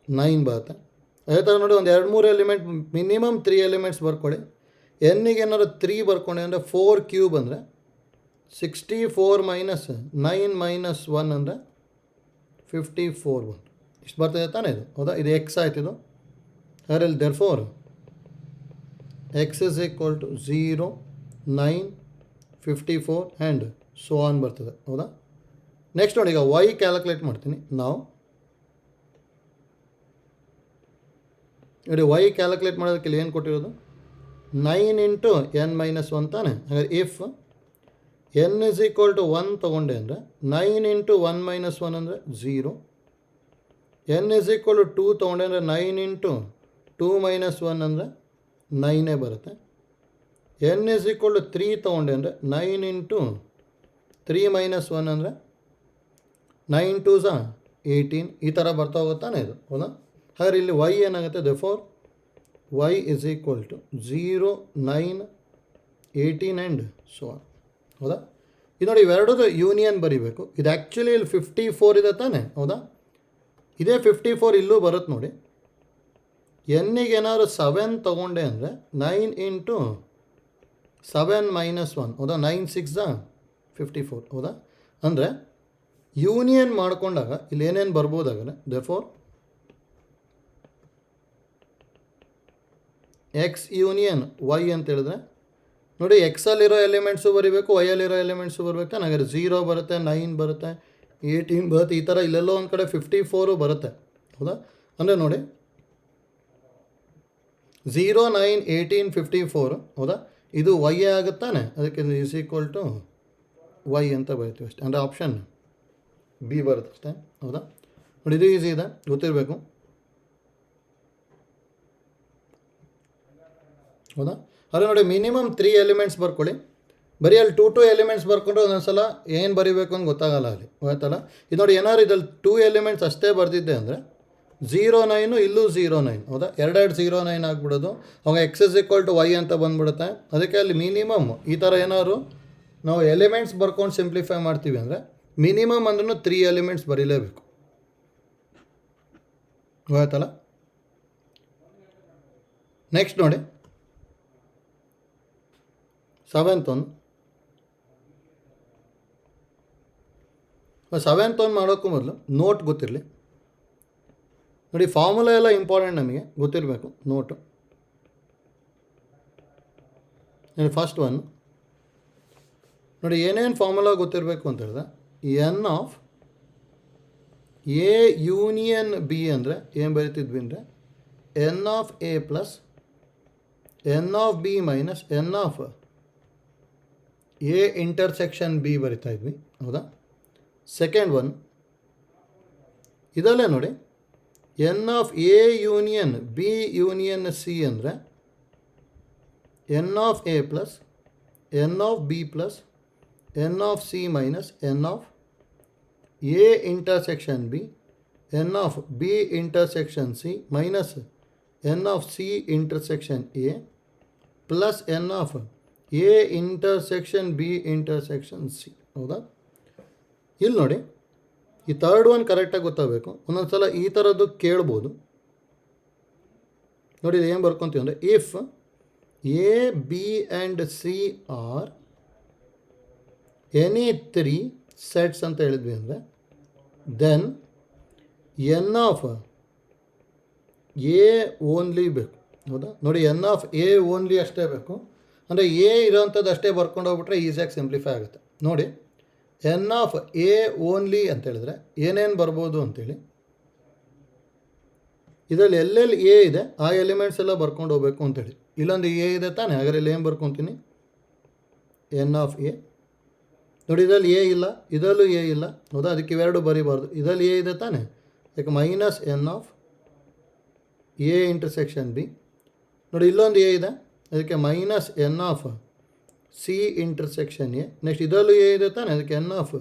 9 ಬರುತ್ತೆ. ಅದೇ ಥರ ನೋಡಿ, ಒಂದು 2-3 ಎಲಿಮೆಂಟ್, ಮಿನಿಮಮ್ 3 ಎಲಿಮೆಂಟ್ಸ್ ಬರ್ಕೊಳ್ಳಿ. ಎನ್ನಿಗೆ ಏನಾದ್ರು 3 ಬರ್ಕೊಂಡೆ ಅಂದರೆ 4 ಕ್ಯೂಬ್ ಅಂದರೆ 64 ಮೈನಸ್ 9 ಮೈನಸ್ 1 ಅಂದರೆ 54 ಬಂತು. ಇಷ್ಟು ಬರ್ತದೆ ತಾನೇ ಇದು. ಹೌದಾ? ಇದು ಎಕ್ಸ್ ಆಯ್ತು. ಇದು ಅದರಲ್ಲಿ therefore x is equal to 0, 9, 54 and so on ಬರ್ತದೆ. ಹೌದಾ? ನೆಕ್ಸ್ಟ್ ನೋಡಿ, ಈಗ ವೈ ಕ್ಯಾಲ್ಕುಲೇಟ್ ಮಾಡ್ತೀನಿ ನಾವು. ನೋಡಿ, ವೈ ಕ್ಯಾಲ್ಕುಲೇಟ್ ಮಾಡೋದಕ್ಕೆ ಇಲ್ಲಿ ಏನು ಕೊಟ್ಟಿರೋದು? 9 ಇಂಟು n ಮೈನಸ್ 1 ತಾನೆ. ಹಾಗಾದ್ರೆ if n is equal to 1 ತೊಗೊಂಡೆ ಅಂದರೆ 9 ಇಂಟು 1 ಮೈನಸ್ 1 ಅಂದರೆ 0. n ಇಸ್ ಈಕ್ವಲ್ ಟು 2 ತೊಗೊಂಡೆ ಅಂದರೆ 9 ಇಂಟು 2 ಮೈನಸ್ 1 ಅಂದರೆ 9 ಬರುತ್ತೆ. n ಇಸ್ ಈಕ್ವಲ್ ಟು 3 ತೊಗೊಂಡೆ ಅಂದರೆ 9 ಇಂಟು 3 ಮೈನಸ್ 1 ಅಂದರೆ 9 2 18. ಈ ಥರ ಬರ್ತಾ ಹೋಗುತ್ತಾನೆ ಇದು. ಹೌದಾ? ಹಾಗಾದ್ರೆ ಇಲ್ಲಿ y ಏನಾಗುತ್ತೆ? Therefore y is equal to 0, 9, 18 and so on. ಹೌದಾ? ಇದು ನೋಡಿ, ಇವೆರಡದು ಯೂನಿಯನ್ ಬರೀಬೇಕು. ಇದು ಆ್ಯಕ್ಚುಲಿ ಇಲ್ಲಿ 54 ಇದೆ ತಾನೆ. ಹೌದಾ? ಇದೇ 54 ಇಲ್ಲೂ ಬರುತ್ತೆ ನೋಡಿ. ಎನ್ನಿಗೆ ಏನಾದ್ರು 7 ತೊಗೊಂಡೆ ಅಂದರೆ 9 ಇಂಟು 7 ಮೈನಸ್ 1. ಹೌದಾ? 9 6 54. ಹೌದಾ? ಅಂದರೆ ಯೂನಿಯನ್ ಮಾಡಿಕೊಂಡಾಗ ಇಲ್ಲಿ ಏನೇನು ಬರ್ಬೋದಾಗಲ್ಲ. ದೇರ್ಫೋರ್ ಎಕ್ಸ್ ಯೂನಿಯನ್ ವೈ ಅಂತ ಹೇಳಿದ್ರೆ ನೋಡಿ, ಎಕ್ಸಲ್ಲಿರೋ ಎಲಿಮೆಂಟ್ಸು ಬರೀಬೇಕು, ವೈಯಲ್ಲಿರೋ ಎಲಿಮೆಂಟ್ಸು ಬರಬೇಕು. ಹಾಗಾದ್ರೆ 0 ಬರುತ್ತೆ, 9 ಬರುತ್ತೆ, 18 ಬರುತ್ತೆ. ಈ ಥರ ಇಲ್ಲೆಲ್ಲೋ ಒಂದು ಕಡೆ 54 ಬರುತ್ತೆ. ಹೌದಾ? ಅಂದರೆ ನೋಡಿ, 0, 9, 18, 54. ಹೌದಾ? ಇದು ವೈ ಆಗುತ್ತಾನೆ. ಅದಕ್ಕೆ ಇಸ್ ಈಕ್ವಲ್ ಟು ವೈ ಅಂತ ಬರೀತೀವಿ ಅಷ್ಟೇ. ಅಂದರೆ ಆಪ್ಷನ್ ಬಿ ಬರುತ್ತೆ ಅಷ್ಟೇ. ಹೌದಾ? ನೋಡಿ ಇದು ಈಸಿ ಇದೆ, ಗೊತ್ತಿರಬೇಕು. ಹೌದಾ? ಅದೇ ನೋಡಿ ಮಿನಿಮಮ್ 3 ಎಲಿಮೆಂಟ್ಸ್ ಬರ್ಕೊಳ್ಳಿ. ಬರೀ ಅಲ್ಲಿ 2 ಎಲಿಮೆಂಟ್ಸ್ ಬರ್ಕೊಂಡ್ರೆ ಒಂದೊಂದ್ಸಲ ಏನು ಬರೀಬೇಕು ಅಂತ ಗೊತ್ತಾಗಲ್ಲ ಅಲ್ಲಿ, ಆಯ್ತಲ್ಲ. ಇದು ನೋಡಿ ಏನಾದ್ರು ಇದ್ರಲ್ಲಿ 2 ಎಲಿಮೆಂಟ್ಸ್ ಅಷ್ಟೇ ಬರ್ದಿದ್ದೆ ಅಂದರೆ 0 9 ಇಲ್ಲೂ 0 9, ಹೌದಾ? 2 0 9 ಆಗಿಬಿಡೋದು. ಅವಾಗ x = y ಅಂತ ಬಂದ್ಬಿಡುತ್ತೆ. ಅದಕ್ಕೆ ಅಲ್ಲಿ ಮಿನಿಮಮ್ ಈ ಥರ ಏನಾದ್ರು ನಾವು ಎಲಿಮೆಂಟ್ಸ್ ಬರ್ಕೊಂಡು ಸಿಂಪ್ಲಿಫೈ ಮಾಡ್ತೀವಿ ಅಂದರೆ ಮಿನಿಮಮ್ ಅಂದ್ರೂ 3 ಎಲಿಮೆಂಟ್ಸ್ ಬರೀಲೇಬೇಕು, ಆಯ್ತಲ್ಲ. ನೆಕ್ಸ್ಟ್ ನೋಡಿ 7th one. 7th one ಮಾಡೋಕ್ಕೂ ಮೊದಲು ನೋಟ್ ಗೊತ್ತಿರಲಿ. ನೋಡಿ ಫಾರ್ಮುಲಾ ಎಲ್ಲ ಇಂಪಾರ್ಟೆಂಟ್, ನಮಗೆ ಗೊತ್ತಿರಬೇಕು ನೋಟು. ನೋಡಿ ಫಸ್ಟ್ ಒನ್ ನೋಡಿ ಏನೇನು ಫಾರ್ಮುಲಾ ಗೊತ್ತಿರಬೇಕು ಅಂತ ಹೇಳಿದ್ರೆ, N of A union B ಅಂದರೆ ಏನು ಬರಿತಿದ್ವಿ ಅಂದರೆ N of A plus N of B minus N of A intersection B ಬರಿತಾ ಇದ್ವಿ, ಹೌದಾ? ಸೆಕೆಂಡ್ ಒನ್ ಇದಲ್ಲೇ ನೋಡಿ N of A union B union C ಅಂದರೆ N of A plus N of B plus N of C minus N of A intersection B N of B intersection C minus N of C intersection A plus N of A intersection B intersection C, ಹೌದಾ? ಇಲ್ಲಿ ನೋಡಿ ಈ ಥರ್ಡ್ ಒನ್ ಕರೆಕ್ಟಾಗಿ ಗೊತ್ತಾಗಬೇಕು. ಒಂದೊಂದು ಸಲ ಈ ಥರದ್ದು ಕೇಳ್ಬೋದು. ನೋಡಿ ಏನು ಬರ್ಕೊತೀವಿ ಅಂದರೆ if A B and C are any 3 sets ಅಂತ ಹೇಳಿದ್ವಿ ಅಂದರೆ then N of A only ಬೇಕು, ಹೌದಾ? ನೋಡಿ ಎನ್ ಆಫ್ ಎ ಓನ್ಲಿ ಅಷ್ಟೇ ಬೇಕು, ಅಂದರೆ ಎ ಇರೋವಂಥದ್ದು ಅಷ್ಟೇ ಬರ್ಕೊಂಡು ಹೋಗ್ಬಿಟ್ರೆ ಈಸಿಯಾಗಿ ಸಿಂಪ್ಲಿಫೈ ಆಗುತ್ತೆ. ನೋಡಿ ಎನ್ ಆಫ್ ಎ ಓನ್ಲಿ ಅಂತ ಹೇಳಿದ್ರೆ ಏನೇನು ಬರ್ಬೋದು ಅಂತೇಳಿ, ಇದರಲ್ಲಿ ಎಲ್ಲೆಲ್ಲಿ ಎ ಇದೆ ಆ ಎಲಿಮೆಂಟ್ಸ್ ಎಲ್ಲ ಬರ್ಕೊಂಡು ಹೋಗ್ಬೇಕು ಅಂತೇಳಿ. ಇಲ್ಲೊಂದು ಎ ಇದೆ ತಾನೆ, ಹಾಗಾದ್ರೆ ಇಲ್ಲಿ ಏನು ಬರ್ಕೊತೀನಿ ಎನ್ ಆಫ್ ಎ. ನೋಡಿ ಇದರಲ್ಲಿ ಎ ಇಲ್ಲ, ಇದರಲ್ಲೂ ಎ ಇಲ್ಲ, ಹೌದಾ? ಅದಕ್ಕೆ ಇವೆರಡು ಬರೀಬಾರ್ದು. ಇದರಲ್ಲಿ ಎ ಇದೆ ತಾನೆ, ಯಾಕೆ minus N of A intersection B. ನೋಡಿ ಇಲ್ಲೊಂದು ಎ ಇದೆ, ಅದಕ್ಕೆ minus N of C intersection A. Next ಇದರಲ್ಲೂ ಎ ಇದೆ ತಾನೆ, ಅದಕ್ಕೆ N of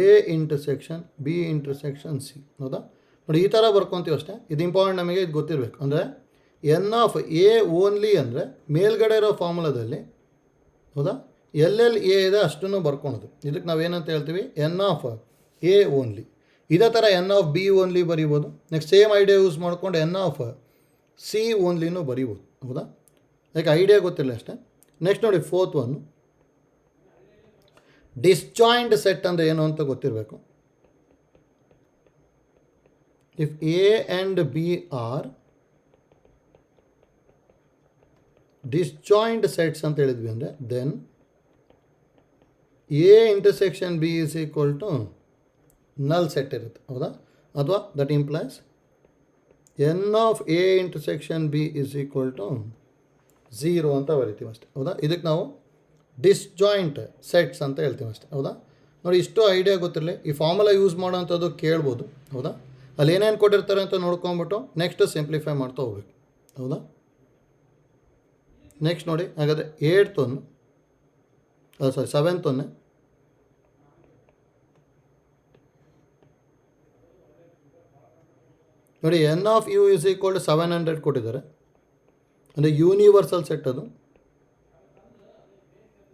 A intersection B intersection C, ಹೌದಾ? ನೋಡಿ ಈ ಥರ ಬರ್ಕೊತೀವಿ ಅಷ್ಟೇ. ಇದು ಇಂಪಾರ್ಟೆಂಟ್, ನಮಗೆ ಇದು ಗೊತ್ತಿರಬೇಕು. ಅಂದರೆ ಎನ್ ಆಫ್ ಎ ಓನ್ಲಿ ಅಂದರೆ ಮೇಲ್ಗಡೆ ಇರೋ ಫಾರ್ಮುಲಾದಲ್ಲಿ, ಹೌದಾ, ಎಲ್ಲೆಲ್ಲಿ ಎ ಇದೆ ಅಷ್ಟನ್ನು ಬರ್ಕೊಳೋದು. ಇದಕ್ಕೆ ನಾವೇನಂತ ಹೇಳ್ತೀವಿ, ಎನ್ ಆಫ್ ಎ ಓನ್ಲಿ. ಇದೇ ಥರ ಎನ್ ಆಫ್ ಬಿ ಓನ್ಲಿ ಬರಿಬೋದು. ನೆಕ್ಸ್ಟ್ ಸೇಮ್ ಐಡಿಯಾ ಯೂಸ್ ಮಾಡ್ಕೊಂಡು ಎನ್ ಆಫ್ ಸಿ ಓನ್ಲಿನೂ ಬರಿಬೋದು, ಹೌದಾ? ಯಾಕೆ ಐಡಿಯಾ ಗೊತ್ತಿಲ್ಲ ಅಷ್ಟೇ. ನೆಕ್ಸ್ಟ್ ನೋಡಿ ಫೋರ್ತ್ ಒನ್ ಡಿಸ್ಜಾಯಿಂಟ್ ಸೆಟ್ ಅಂದರೆ ಏನು ಅಂತ ಗೊತ್ತಿರಬೇಕು. If A and B are disjoint sets ಅಂತ ಹೇಳಿದ್ವಿ ಅಂದರೆ then A intersection B is equal to null set ಇರುತ್ತೆ, ಹೌದಾ? ಅಥವಾ that implies N of A intersection B is equal to 0 ಅಂತ ಬರಿತೀವಿ ಅಷ್ಟೇ, ಹೌದಾ? ಇದಕ್ಕೆ ನಾವು ಡಿಸ್ಜಾಯಿಂಟ್ ಸೆಟ್ಸ್ ಅಂತ ಹೇಳ್ತೀವಿ ಅಷ್ಟೇ, ಹೌದಾ? ನೋಡಿ ಇಷ್ಟು ಐಡಿಯಾ ಗೊತ್ತಿರಲಿ. ಈ ಫಾರ್ಮುಲಾ ಯೂಸ್ ಮಾಡೋವಂಥದ್ದು ಕೇಳ್ಬೋದು, ಹೌದಾ? ಅಲ್ಲಿ ಏನೇನು ಕೊಟ್ಟಿರ್ತಾರೆ ಅಂತ ನೋಡ್ಕೊಂಬಿಟ್ಟು ನೆಕ್ಸ್ಟ್ ಸಿಂಪ್ಲಿಫೈ ಮಾಡ್ತಾ ಹೋಗ್ಬೇಕು, ಹೌದಾ? ನೆಕ್ಸ್ಟ್ ನೋಡಿ ಹಾಗಾದರೆ 8th ಒನ್, ಸಾರಿ 7th ಒನ್ನೇ. ನೋಡಿ N of U is equal to 700 ಕೊಟ್ಟಿದ್ದಾರೆ, ಅಂದರೆ ಯೂನಿವರ್ಸಲ್ ಸೆಟ್ ಅದು.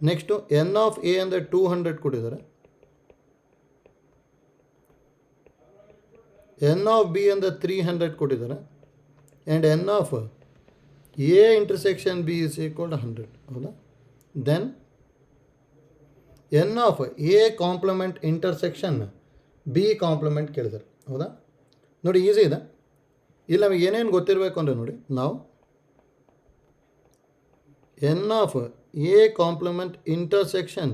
ನೆಕ್ಸ್ಟು ಎನ್ ಆಫ್ ಎ ಅಂದರೆ 200 ಕೊಟ್ಟಿದ್ದಾರೆ, ಎನ್ ಆಫ್ ಬಿ ಅಂದರೆ 300 ಕೊಟ್ಟಿದ್ದಾರೆ, and N of A intersection B is equal to 100, ಹೌದಾ? Then N of A complement intersection B complement ಕೇಳಿದ್ದಾರೆ, ಹೌದಾ? ನೋಡಿ ಈಸಿ ಇದೆ. ಇಲ್ಲಿ ನಮಗೆ ಏನೇನು ಗೊತ್ತಿರಬೇಕು ಅಂದರೆ ನೋಡಿ ನಾವು N of A complement intersection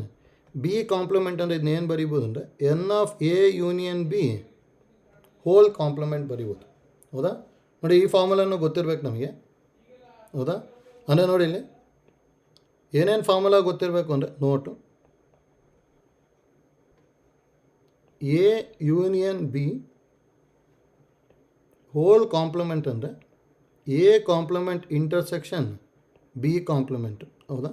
B complement ಅಂದರೆ ಇದನ್ನೇನು ಬರೀಬೋದು ಅಂದರೆ N of A union B whole complement ಬರೀಬೋದು, ಹೌದಾ? ನೋಡಿ ಈ ಫಾರ್ಮುಲಾನು ಗೊತ್ತಿರಬೇಕು ನಮಗೆ, ಹೌದಾ? ಅಂದರೆ ನೋಡಿ ಇಲ್ಲಿ ಏನೇನು ಫಾರ್ಮುಲಾ ಗೊತ್ತಿರಬೇಕು ಅಂದರೆ note A union B whole complement ಅಂದರೆ A complement intersection B complement. ಹೌದಾ?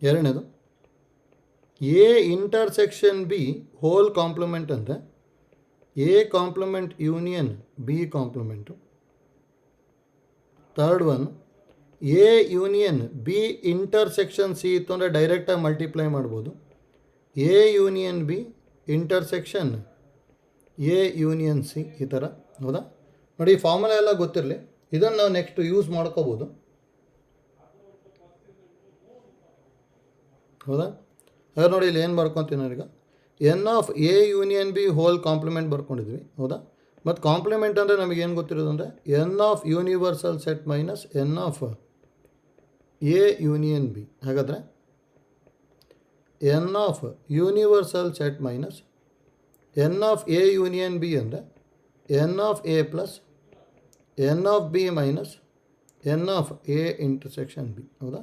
ಎರಡನೇದು A intersection B whole complement ಅಂದರೆ A complement union B complement. Third one A union B intersection C ಇತ್ತು ಅಂದರೆ ಡೈರೆಕ್ಟಾಗಿ ಮಲ್ಟಿಪ್ಲೈ ಮಾಡ್ಬೋದು. A union B intersection A union C ಈ ಥರ. ಹೌದಾ? ನೋಡಿ, ಈ ಫಾರ್ಮುಲಾ ಎಲ್ಲ ಗೊತ್ತಿರಲಿ, ಇದನ್ನು ನಾವು ನೆಕ್ಸ್ಟ್ ಯೂಸ್ ಮಾಡ್ಕೋಬೋದು. ಹೌದಾ? ಹಾಗಾದ್ರೆ ನೋಡಿ, ಇಲ್ಲಿ ಏನು ಬರ್ಕೊತೀನಿ ಈಗ, N of A union B whole complement ಬರ್ಕೊಂಡಿದ್ವಿ. ಹೌದಾ? ಮತ್ತು ಕಾಂಪ್ಲಿಮೆಂಟ್ ಅಂದರೆ ನಮಗೇನು ಗೊತ್ತಿರೋದು ಅಂದರೆ N of universal set minus N of A union B. ಹಾಗಾದರೆ N of universal set minus N of A union B ಅಂದರೆ N of A plus N of B minus N of A intersection B. ಹೌದಾ?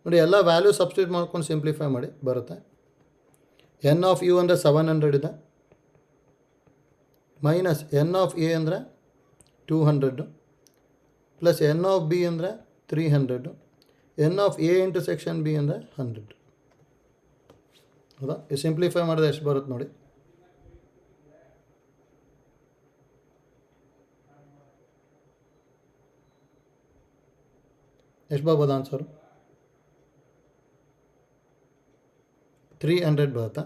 ನೋಡಿ, ಎಲ್ಲ ವ್ಯಾಲ್ಯೂ ಸಬ್ಸ್ಟಿಟ್ಯೂಟ್ ಮಾಡ್ಕೊಂಡು ಸಿಂಪ್ಲಿಫೈ ಮಾಡಿ ಬರುತ್ತೆ. ಎನ್ ಆಫ್ ಯು ಅಂದರೆ 700 ಇದೆ, ಮೈನಸ್ ಎನ್ ಆಫ್ ಎ ಅಂದರೆ 200 ಪ್ಲಸ್ ಎನ್ ಆಫ್ ಬಿ ಅಂದರೆ 300, N of A intersection B ಅಂದರೆ 100. ಹೌದಾ? ಇದು ಸಿಂಪ್ಲಿಫೈ ಮಾಡಿದ್ರೆ ಎಷ್ಟು ಬರುತ್ತೆ ನೋಡಿ. ಎಷ್ಟು ಬರ್ಬೋದು ಆನ್ಸರು? 300 ಬರುತ್ತಾ?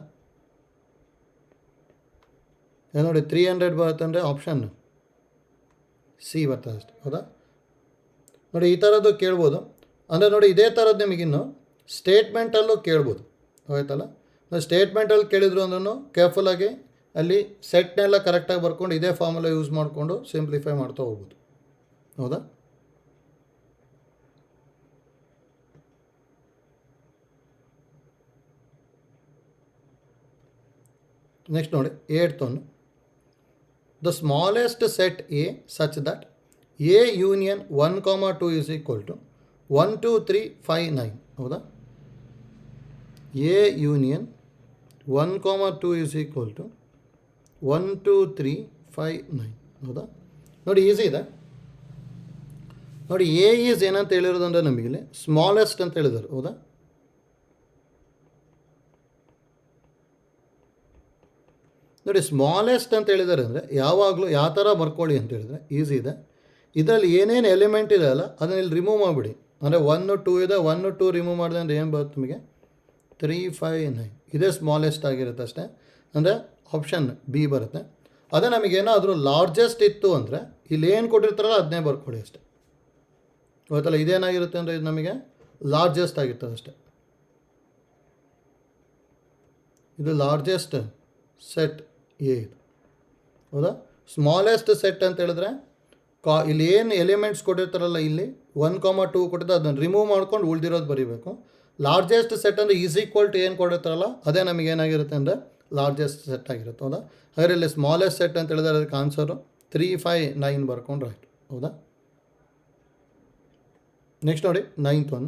ನೋಡಿ, 300 ಬರುತ್ತೆ ಅಂದರೆ ಆಪ್ಷನ್ ಸಿ ಬರ್ತದೆ ಅಷ್ಟೆ. ಹೌದಾ? ನೋಡಿ, ಈ ಥರದ್ದು ಕೇಳ್ಬೋದು. ಅಂದರೆ ನೋಡಿ, ಇದೇ ಥರದ್ದು ನಿಮಗಿನ್ನು ಸ್ಟೇಟ್ಮೆಂಟಲ್ಲೂ ಕೇಳ್ಬೋದು. ಆಯ್ತಲ್ಲ? ಸ್ಟೇಟ್ಮೆಂಟಲ್ಲಿ ಕೇಳಿದ್ರು ಅಂದ್ರೂ ಕೇರ್ಫುಲ್ಲಾಗಿ ಅಲ್ಲಿ ಸೆಟ್ನೆಲ್ಲ ಕರೆಕ್ಟಾಗಿ ಬರ್ಕೊಂಡು ಇದೇ ಫಾರ್ಮುಲಾ ಯೂಸ್ ಮಾಡಿಕೊಂಡು ಸಿಂಪ್ಲಿಫೈ ಮಾಡ್ತಾ ಹೋಗ್ಬೋದು. ಹೌದಾ? ನೆಕ್ಸ್ಟ್ ನೋಡಿ, 8th one. The smallest set A such that A union 1, 2 is equal to 1, 2, 3, 5, 9. ಹೌದಾ? A union 1, 2 is equal to 1, 2, 3, 5, 9. ಹೌದಾ? ನೋಡಿ, ಈಸಿ ಇದೆ. ನೋಡಿ, ಎ ಈಸ್ ಏನಂತ ಹೇಳಿರೋದು ಅಂದರೆ ನಮಗಿಲ್ಲಿ ಸ್ಮಾಲೆಸ್ಟ್ ಅಂತ ಹೇಳಿದ್ದಾರೆ. ಹೌದಾ? ನೋಡಿ, ಸ್ಮಾಲೆಸ್ಟ್ ಅಂತ ಹೇಳಿದ್ದಾರೆ ಅಂದರೆ ಯಾವಾಗಲೂ ಯಾವ ಥರ ಬರ್ಕೊಳ್ಳಿ ಅಂತ ಹೇಳಿದರೆ ಈಸಿ ಇದೆ. ಇದರಲ್ಲಿ ಏನೇನು ಎಲಿಮೆಂಟ್ ಇದೆ ಅಲ್ಲ, ಅದನ್ನ ಇಲ್ಲಿ ರಿಮೂವ್ ಮಾಡಿಬಿಡಿ. ಅಂದರೆ 1, 2 ಇದೆ, 1, 2 ರಿಮೂವ್ ಮಾಡಿದೆ ಅಂದರೆ ಏನು ಬರುತ್ತೆ ನಿಮಗೆ? 3, 5, 9. ಇದೇ ಸ್ಮಾಲೆಸ್ಟ್ ಆಗಿರುತ್ತೆ ಅಷ್ಟೇ. ಅಂದರೆ ಆಪ್ಷನ್ ಬಿ ಬರುತ್ತೆ. ಅದೇ ನಮಗೇನಾದರೂ ಲಾರ್ಜೆಸ್ಟ್ ಇತ್ತು ಅಂದರೆ ಇಲ್ಲಿ ಏನು ಕೊಟ್ಟಿರ್ತಾರಲ್ಲ ಅದನ್ನೇ ಬರ್ಕೊಳ್ಳಿ ಅಷ್ಟೇ. ಗೊತ್ತಲ್ಲ? ಇದೇನಾಗಿರುತ್ತೆ ಅಂದರೆ ಇದು ನಮಗೆ ಲಾರ್ಜೆಸ್ಟ್ ಆಗಿರ್ತದೆ ಅಷ್ಟೇ. ಇದು ಲಾರ್ಜೆಸ್ಟ್ ಸೆಟ್ ಎ ಇದು. ಹೌದಾ? ಸ್ಮಾಲೆಸ್ಟ್ ಸೆಟ್ ಅಂತ ಹೇಳಿದ್ರೆ ಇಲ್ಲಿ ಏನು ಎಲಿಮೆಂಟ್ಸ್ ಕೊಟ್ಟಿರ್ತಾರಲ್ಲ, ಇಲ್ಲಿ 1, 2 ಕೊಟ್ಟಿದ್ದ ಅದನ್ನು ರಿಮೂವ್ ಮಾಡ್ಕೊಂಡು ಉಳಿದಿರೋದು ಬರೀಬೇಕು. ಲಾರ್ಜೆಸ್ಟ್ ಸೆಟ್ ಅಂದರೆ ಈಸ್ ಈಕ್ವಲ್ ಟು ಏನು ಕೊಟ್ಟಿರ್ತಾರಲ್ಲ ಅದೇ ನಮಗೆ ಏನಾಗಿರುತ್ತೆ ಅಂದರೆ ಲಾರ್ಜೆಸ್ಟ್ ಸೆಟ್ ಆಗಿರುತ್ತೆ. ಹೌದಾ? ಹಾಗಾದ್ರೆ ಇಲ್ಲಿ ಸ್ಮಾಲೆಸ್ಟ್ ಸೆಟ್ ಅಂತ ಹೇಳಿದ್ರೆ ಅದಕ್ಕೆ ಆನ್ಸರು 3, 5, 9 ಬರ್ಕೊಂಡ್ರೆ ಆಯಿತು. ಹೌದಾ? ನೆಕ್ಸ್ಟ್ ನೋಡಿ, 9th one.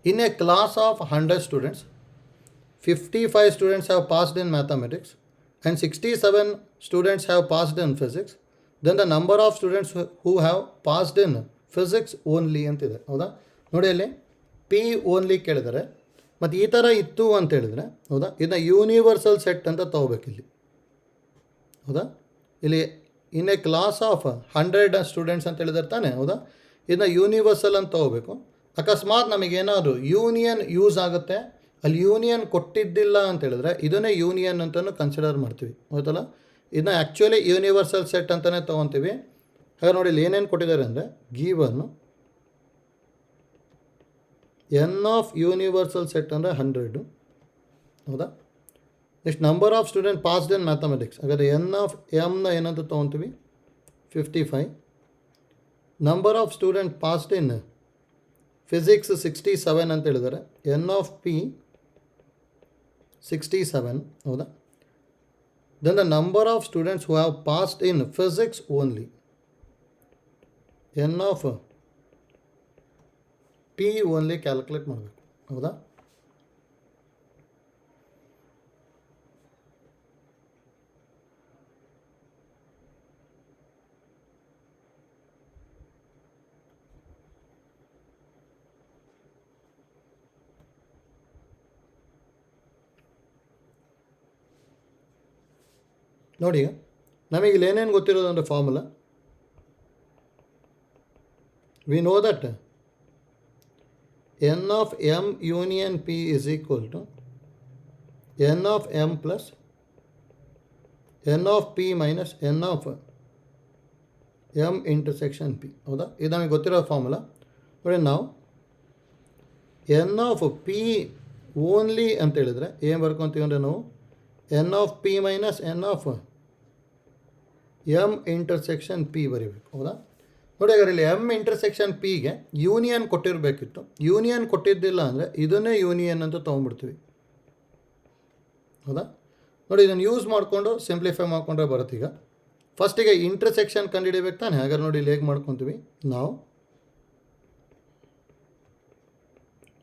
In a class of 100 students, 55 students have passed in mathematics and 67 students have passed in physics. Then the number of students who have passed in physics only ಅಂತಿದೆ. ಹೌದಾ? ನೋಡಿ, ಅಲ್ಲಿ ಪಿ ಓನ್ಲಿ ಕೇಳಿದ್ದಾರೆ. ಮತ್ತು ಈ ಥರ ಇತ್ತು ಅಂತ ಹೇಳಿದರೆ, ಹೌದಾ, ಇದನ್ನ ಯೂನಿವರ್ಸಲ್ ಸೆಟ್ ಅಂತ ತೊಗೋಬೇಕು ಇಲ್ಲಿ. ಹೌದಾ? ಇಲ್ಲಿ in a class of 100 students ಅಂತ ಹೇಳಿದ್ರೆ ತಾನೆ. ಹೌದಾ? ಇದನ್ನ ಯೂನಿವರ್ಸಲ್ ಅಂತ ತೊಗೋಬೇಕು. ಅಕಸ್ಮಾತ್ ನಮಗೇನಾದರೂ ಯೂನಿಯನ್ ಯೂಸ್ ಆಗುತ್ತೆ, ಅಲ್ಲಿ ಯೂನಿಯನ್ ಕೊಟ್ಟಿದ್ದಿಲ್ಲ ಅಂತ ಹೇಳಿದ್ರೆ ಇದನ್ನೇ ಯೂನಿಯನ್ ಅಂತಲೂ ಕನ್ಸಿಡರ್ ಮಾಡ್ತೀವಿ. ಹೌದಲ್ಲ? ಇದನ್ನ ಆ್ಯಕ್ಚುಲಿ ಯೂನಿವರ್ಸಲ್ ಸೆಟ್ ಅಂತಲೇ ತೊಗೊತೀವಿ. ಹಾಗೆ ನೋಡಿ, ಇಲ್ಲಿ ಏನೇನು ಕೊಟ್ಟಿದ್ದಾರೆ ಅಂದರೆ given n of universal set ಅಂದರೆ 100. ಹೌದಾ? Next number of student passed in mathematics. ಹಾಗಾದರೆ ಎನ್ ಆಫ್ ಎಮ್ನ ಏನಂತ ತೊಗೊತೀವಿ? 55. Number of student passed in physics 67 ಅಂತ ಹೇಳಿದ್ದಾರೆ. N of P 67. ಹೌದಾ? Then the number of students who have passed in physics only. N of P only calculate ಮಾಡಬೇಕು. ಹೌದಾ? ನೋಡಿ ಈಗ ನಮಗೆ ಇಲ್ಲಿ ಏನೇನು ಗೊತ್ತಿರೋದು ಅಂದರೆ formula we know that N of M union P is equal to N of M plus N of P minus N of M intersection P. ಹೌದಾ, ಇದು ನಮಗೆ ಗೊತ್ತಿರೋ ಫಾರ್ಮುಲಾ. ನೋಡಿ ನಾವು ಎನ್ ಆಫ್ ಪಿ ಓನ್ಲಿ ಅಂತ ಹೇಳಿದರೆ ಏನು ಬರ್ಕೊತೀವಿ ಅಂದರೆ ನಾವು N of P minus N of M intersection P ಬರೀಬೇಕು. ಹೌದಾ, ನೋಡಿ ಹಾಗಾದ್ರೆ ಇಲ್ಲಿ ಎಮ್ ಇಂಟರ್ಸೆಕ್ಷನ್ ಪಿಗೆ ಯೂನಿಯನ್ ಕೊಟ್ಟಿರಬೇಕಿತ್ತು. ಯೂನಿಯನ್ ಕೊಟ್ಟಿದ್ದಿಲ್ಲ ಅಂದರೆ ಇದನ್ನೇ ಯೂನಿಯನ್ ಅಂತ ತೊಗೊಂಡ್ಬಿಡ್ತೀವಿ. ಹೌದಾ, ನೋಡಿ ಇದನ್ನು ಯೂಸ್ ಮಾಡಿಕೊಂಡು ಸಿಂಪ್ಲಿಫೈ ಮಾಡಿಕೊಂಡ್ರೆ ಬರುತ್ತೆ. ಈಗ ಫಸ್ಟಿಗೆ ಇಂಟರ್ಸೆಕ್ಷನ್ ಕಂಡುಹಿಡಿಬೇಕು ತಾನೆ. ಹಾಗಾದ್ರೆ ನೋಡಿ ಇಲ್ಲಿ ಹೇಗೆ ಮಾಡ್ಕೊತೀವಿ ನಾವು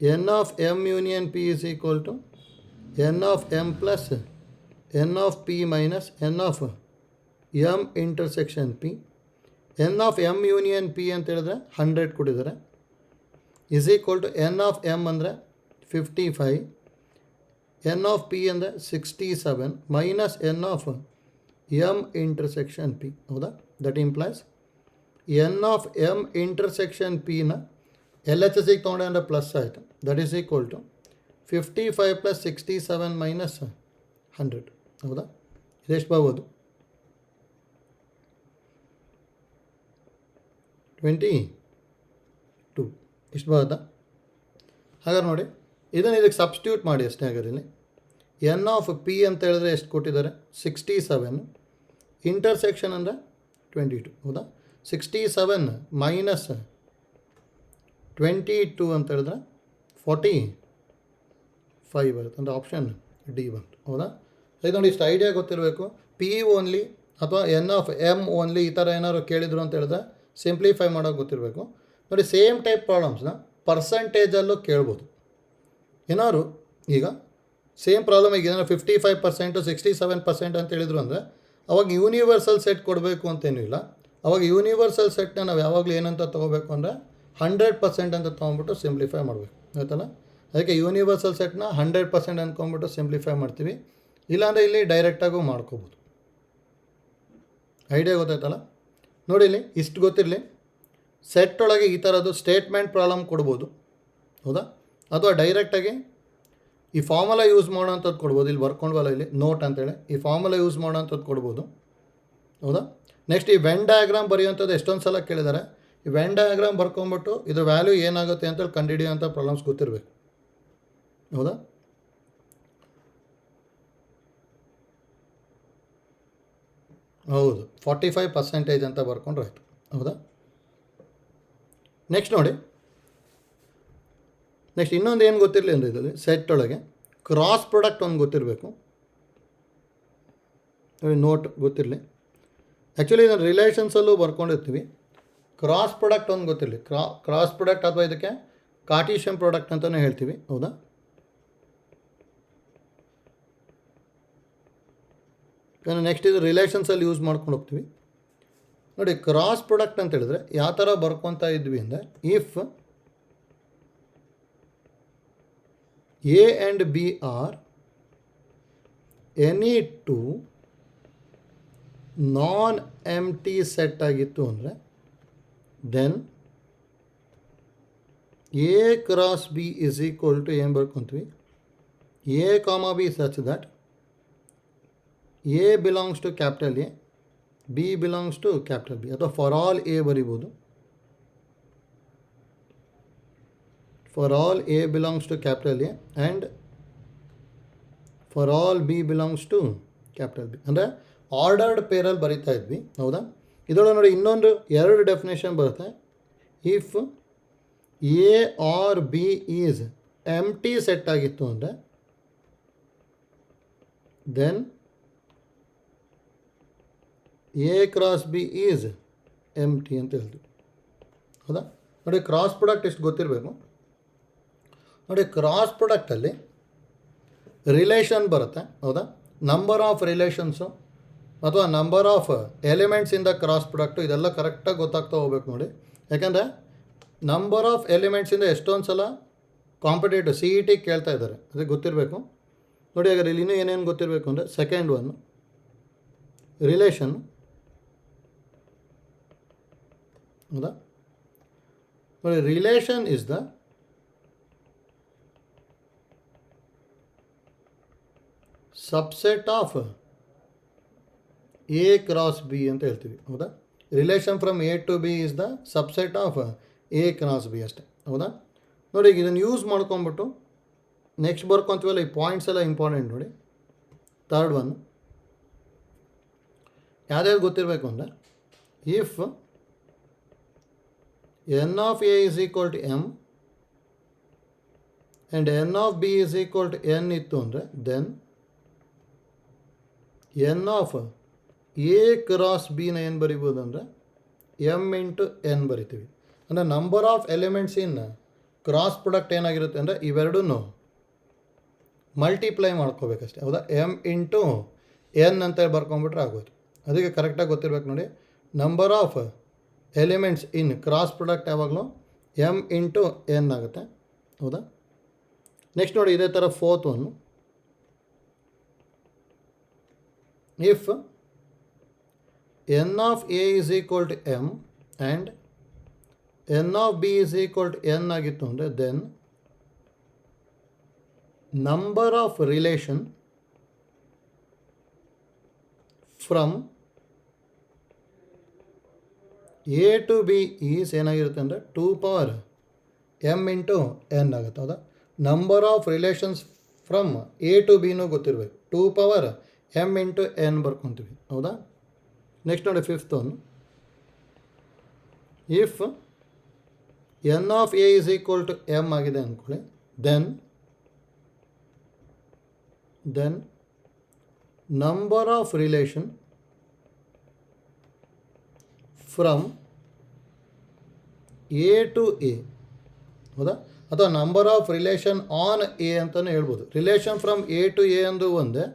N of M union P is equal to N of M plus N of P minus N of M intersection P. N of M union P ಅಂತ ಹೇಳಿದ್ರೆ 100 ಕೊಟ್ಟಿದ್ದಾರೆ is equal to N of M ಅಂದರೆ 55, ಎನ್ ಆಫ್ ಪಿ ಅಂದರೆ 67 minus N of M intersection P. ಹೌದಾ, that implies N of M intersection ಪಿನ ಎಲ್ ಎಚ್ ಎಸ್ಸಿಗೆ ತೊಗೊಂಡೆ ಅಂದರೆ ಪ್ಲಸ್ ಆಯಿತು. That is equal to 55 plus 67 minus 100. ಹೌದಾ, ಇದೆಷ್ಟು ಬರ್ಬೋದು? 22 ಇಷ್ಟು ಬರುತ್ತಾ? ಹಾಗಾದ್ರೆ ನೋಡಿ ಇದನ್ನು ಇದಕ್ಕೆ ಸಬ್ಸ್ಟಿಟ್ಯೂಟ್ ಮಾಡಿ ಅಷ್ಟೇ. ಹಾಗಾದ್ರೆ ಇಲ್ಲಿ ಎನ್ ಆಫ್ ಪಿ ಅಂತ ಹೇಳಿದ್ರೆ ಎಷ್ಟು ಕೊಟ್ಟಿದ್ದಾರೆ? 67, ಇಂಟರ್ಸೆಕ್ಷನ್ ಅಂದರೆ 22. ಹೌದಾ, 67 ಮೈನಸ್ 22 ಅಂತ ಹೇಳಿದ್ರೆ 45 ಬರುತ್ತೆ. ಅಂದರೆ ಆಪ್ಷನ್ ಡಿ ಬಂತು. ಹೌದಾ, ಇದು ನೋಡಿ ಇಷ್ಟು ಐಡಿಯಾ ಗೊತ್ತಿರಬೇಕು. ಪಿ ಓನ್ಲಿ ಅಥವಾ ಎನ್ ಆಫ್ ಎಮ್ ಓನ್ಲಿ ಈ ಥರ ಏನಾದ್ರು ಕೇಳಿದ್ರು ಅಂತ ಹೇಳಿದ್ರೆ ಸಿಂಪ್ಲಿಫೈ ಮಾಡೋಕೆ ಗೊತ್ತಿರಬೇಕು. ನೋಡಿ ಸೇಮ್ ಟೈಪ್ ಪ್ರಾಬ್ಲಮ್ಸ್ನ ಪರ್ಸೆಂಟೇಜಲ್ಲೂ ಕೇಳ್ಬೋದು. ಏನಾದ್ರು ಈಗ ಸೇಮ್ ಪ್ರಾಬ್ಲಮ್ ಈಗ ಏನಾದ್ರು 55%, 67% ಅಂತ ಹೇಳಿದ್ರು ಅಂದರೆ ಅವಾಗ ಯೂನಿವರ್ಸಲ್ ಸೆಟ್ ಕೊಡಬೇಕು ಅಂತೇನಿಲ್ಲ. ಅವಾಗ ಯೂನಿವರ್ಸಲ್ ಸೆಟ್ನ ನಾವು ಯಾವಾಗಲೂ ಏನಂತ ತೊಗೋಬೇಕು ಅಂದರೆ 100% ಅಂತ ತೊಗೊಂಬಿಟ್ಟು ಸಿಂಪ್ಲಿಫೈ ಮಾಡಬೇಕು. ಆಯ್ತಲ್ಲ, ಅದಕ್ಕೆ ಯೂನಿವರ್ಸಲ್ ಸೆಟ್ನ 100% ಅಂದ್ಕೊಂಬಿಟ್ಟು ಸಿಂಪ್ಲಿಫೈ ಮಾಡ್ತೀವಿ. ಇಲ್ಲಾಂದರೆ ಇಲ್ಲಿ ಡೈರೆಕ್ಟಾಗೂ ಮಾಡ್ಕೋಬೋದು. ಐಡಿಯಾ ಗೊತ್ತಾಯ್ತಲ್ಲ? ನೋಡಿ ಇಲ್ಲಿ ಇಷ್ಟು ಗೊತ್ತಿರಲಿ, ಸೆಟ್ ಒಳಗೆ ಈ ಥರದ್ದು ಸ್ಟೇಟ್ಮೆಂಟ್ ಪ್ರಾಬ್ಲಮ್ ಕೊಡ್ಬೋದು. ಹೌದಾ, ಅಥವಾ ಡೈರೆಕ್ಟಾಗಿ ಈ ಫಾರ್ಮುಲಾ ಯೂಸ್ ಮಾಡೋಂಥದ್ದು ಕೊಡ್ಬೋದು. ಇಲ್ಲಿ ಬರ್ಕೊಂಡ್ವಲ್ಲ ಇಲ್ಲಿ ನೋಟ್ ಅಂತೇಳಿ ಈ ಫಾರ್ಮುಲಾ ಯೂಸ್ ಮಾಡೋಂಥದ್ದು ಕೊಡ್ಬೋದು. ಹೌದಾ, ನೆಕ್ಸ್ಟ್ ಈ ವೆನ್ ಡಯಾಗ್ರಾಮ್ ಬರೆಯುವಂಥದ್ದು ಎಷ್ಟೊಂದು ಸಲ ಕೇಳಿದ್ದಾರೆ. ಈ ವೆನ್ ಡಯಾಗ್ರಾಮ್ ಬರ್ಕೊಂಬಿಟ್ಟು ಇದು ವ್ಯಾಲ್ಯೂ ಏನಾಗುತ್ತೆ ಅಂತೇಳಿ ಕಂಡುಹಿಡಿಯೋಂಥ ಪ್ರಾಬ್ಲಮ್ಸ್ ಗೊತ್ತಿರಬೇಕು. ಹೌದಾ, ಹೌದು 45% ಅಂತ ಬರ್ಕೊಂಡ್ರೆ ಆಯಿತು. ಹೌದಾ, ನೆಕ್ಸ್ಟ್ ನೋಡಿ, ನೆಕ್ಸ್ಟ್ ಇನ್ನೊಂದು ಏನು ಗೊತ್ತಿರಲಿ ಅಂದರೆ ಇದರಲ್ಲಿ ಸೆಟ್ ಒಳಗೆ ಕ್ರಾಸ್ ಪ್ರಾಡಕ್ಟ್ ಒಂದು ಗೊತ್ತಿರಬೇಕು. ನೋಟ್ ಗೊತ್ತಿರಲಿ. ಆ್ಯಕ್ಚುಲಿ ಇದನ್ನು ರಿಲೇಷನ್ಸಲ್ಲೂ ಬರ್ಕೊಂಡಿರ್ತೀವಿ. ಕ್ರಾಸ್ ಪ್ರಾಡಕ್ಟ್ ಒಂದು ಗೊತ್ತಿರಲಿ. ಕ್ರಾಸ್ ಪ್ರಾಡಕ್ಟ್ ಅಥವಾ ಇದಕ್ಕೆ ಕಾರ್ಟೀಷಿಯನ್ ಪ್ರಾಡಕ್ಟ್ ಅಂತಲೇ ಹೇಳ್ತೀವಿ. ಹೌದಾ, ನೆಕ್ಸ್ಟ್ ಇದು ರಿಲೇಷನ್ಸಲ್ಲಿ ಯೂಸ್ ಮಾಡ್ಕೊಂಡು ಹೋಗ್ತೀವಿ. ನೋಡಿ ಕ್ರಾಸ್ ಪ್ರಾಡಕ್ಟ್ ಅಂತ ಹೇಳಿದ್ರೆ ಯಾವ ಥರ ಬರ್ಕೊತಾ ಇದ್ವಿ ಅಂದರೆ if A and B are any two non empty set ಆಗಿತ್ತು ಅಂದರೆ then A cross B is equal to ಏನು ಬರ್ಕೊತೀವಿ, a comma b such that a belongs to capital A, b belongs to capital B. ಅಥವಾ ಫಾರ್ ಆಲ್ ಎ ಬರಿಬೋದು. For all a belongs to capital A and for all b belongs to capital B. ಅಂದರೆ ಆರ್ಡರ್ಡ್ ಪೇರಲ್ಲಿ ಬರಿತಾ ಇದ್ವಿ. ಹೌದಾ, ಇದರೊಳಗೆ ನೋಡಿ ಇನ್ನೊಂದು 2 ಡೆಫಿನೇಷನ್ ಬರುತ್ತೆ. If A or B is empty set ಆಗಿತ್ತು ಅಂದರೆ then A cross B is empty ಅಂತ ಹೇಳ್ತೀವಿ. ಹೌದಾ, ನೋಡಿ ಕ್ರಾಸ್ ಪ್ರಾಡಕ್ಟ್ ಎಷ್ಟು ಗೊತ್ತಿರಬೇಕು. ನೋಡಿ ಕ್ರಾಸ್ ಪ್ರಾಡಕ್ಟಲ್ಲಿ ರಿಲೇಷನ್ ಬರುತ್ತೆ. ಹೌದಾ, ನಂಬರ್ ಆಫ್ ರಿಲೇಷನ್ಸು ಅಥವಾ number of elements in the cross product ಇದೆಲ್ಲ ಕರೆಕ್ಟಾಗಿ ಗೊತ್ತಾಗ್ತಾ ಹೋಗ್ಬೇಕು ನೋಡಿ. ಯಾಕೆಂದರೆ ನಂಬರ್ ಆಫ್ ಎಲಿಮೆಂಟ್ಸಿಂದ ಎಷ್ಟೊಂದು ಸಲ ಕಾಂಪಿಟೇಟಿವ್ ಸಿ ಇ ಟಿ ಕೇಳ್ತಾ ಇದ್ದಾರೆ, ಅದಕ್ಕೆ ಗೊತ್ತಿರಬೇಕು. ನೋಡಿ ಹಾಗಾದ್ರೆ ಇಲ್ಲಿ ಇನ್ನೂ ಏನೇನು ಗೊತ್ತಿರಬೇಕು ಅಂದರೆ ಸೆಕೆಂಡ್ ಒನ್ ರಿಲೇಷನ್ ಹೌದಾ ನೋಡಿ relation is the subset of A cross B ಅಂತ ಹೇಳ್ತೀವಿ ಹೌದಾ relation from A to B is the subset of A cross B ಅಷ್ಟೇ ಹೌದಾ ನೋಡಿ ಈಗ ಇದನ್ನು ಯೂಸ್ ಮಾಡ್ಕೊಂಬಿಟ್ಟು ನೆಕ್ಸ್ಟ್ ಬರ್ಕೊತೀವಲ್ಲ ಈ ಪಾಯಿಂಟ್ಸ್ ಎಲ್ಲ ಇಂಪಾರ್ಟೆಂಟ್ ನೋಡಿ ಥರ್ಡ್ ಒನ್ ಯಾವ್ದಾದ್ರು ಗೊತ್ತಿರಬೇಕು ಅಂದರೆ if N of A is equal to M and N of B is equal to N ಇತ್ತು ಅಂದರೆ then N of A cross ಬಿನ ಏನು ಬರಿಬೋದು ಅಂದರೆ ಎಮ್ ಇಂಟು ಎನ್ ಬರಿತೀವಿ ಅಂದರೆ number of elements in cross product ಏನಾಗಿರುತ್ತೆ ಅಂದರೆ ಇವೆರಡೂ ಮಲ್ಟಿಪ್ಲೈ ಮಾಡ್ಕೋಬೇಕಷ್ಟೆ ಹೌದಾ ಎಮ್ ಇಂಟು ಎನ್ ಅಂತ ಬರ್ಕೊಂಬಿಟ್ರೆ ಆಗೋದು ಅದಕ್ಕೆ ಕರೆಕ್ಟಾಗಿ ಗೊತ್ತಿರ್ಬೇಕು ನೋಡಿ number of elements in cross product ಯಾವಾಗಲೂ ಎಮ್ ಇಂಟು ಎನ್ ಆಗುತ್ತೆ ಹೌದಾ ನೆಕ್ಸ್ಟ್ ನೋಡಿ ಇದೇ ಥರ fourth one if n of a is equal to m and n of b is equal to n ಆಗಿತ್ತು ಅಂದರೆ then number of relation from a to b is ಏನಾಗಿರುತ್ತೆ ಅಂದರೆ 2 ಪವರ್ m ಇಂಟು n ಆಗುತ್ತೆ ಹೌದಾ number of relations from A to ಬಿನೂ ಗೊತ್ತಿರಬೇಕು 2 ಪವರ್ ಎಮ್ ಇಂಟು ಎನ್ ಬರ್ಕೊತೀವಿ ಹೌದಾ ನೆಕ್ಸ್ಟ್ ನೋಡಿ fifth one if N of A is equal to m ಆಗಿದೆ ಅಂದ್ಕೊಳ್ಳಿ then number of relation from A to A ಹೌದಾ ಅಥವಾ number of relation on A ಅಂತಲೇ ಹೇಳ್ಬೋದು relation from A to A ಅಂದು ಒಂದೇ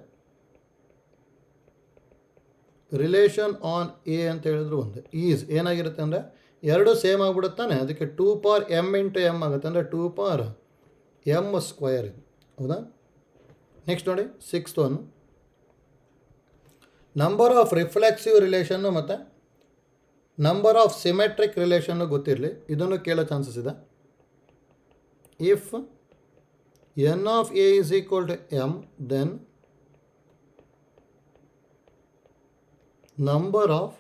ರಿಲೇಷನ್ ಆನ್ ಎ ಅಂತ ಹೇಳಿದ್ರು ಒಂದು ಈಸ್ ಏನಾಗಿರುತ್ತೆ ಅಂದರೆ ಎರಡು ಸೇಮ್ ಆಗಿಬಿಡುತ್ತಾನೆ ಅದಕ್ಕೆ 2 ಪವರ್ ಎಮ್ ಇಂಟು ಎಮ್ ಆಗುತ್ತೆ ಅಂದರೆ 2 ಪವರ್ ಎಮ್ ಸ್ಕ್ವಯರ್ ಇದು ಹೌದಾ ನೆಕ್ಸ್ಟ್ ನೋಡಿ sixth one number of reflexive relation ಮತ್ತು ನಂಬರ್ ಆಫ್ ಸಿಮೆಟ್ರಿಕ್ ರಿಲೇಷನ್ನು ಗೊತ್ತಿರಲಿ ಇದನ್ನು ಕೇಳೋ ಚಾನ್ಸಸ್ ಇದೆ if N of A is equal to m then number of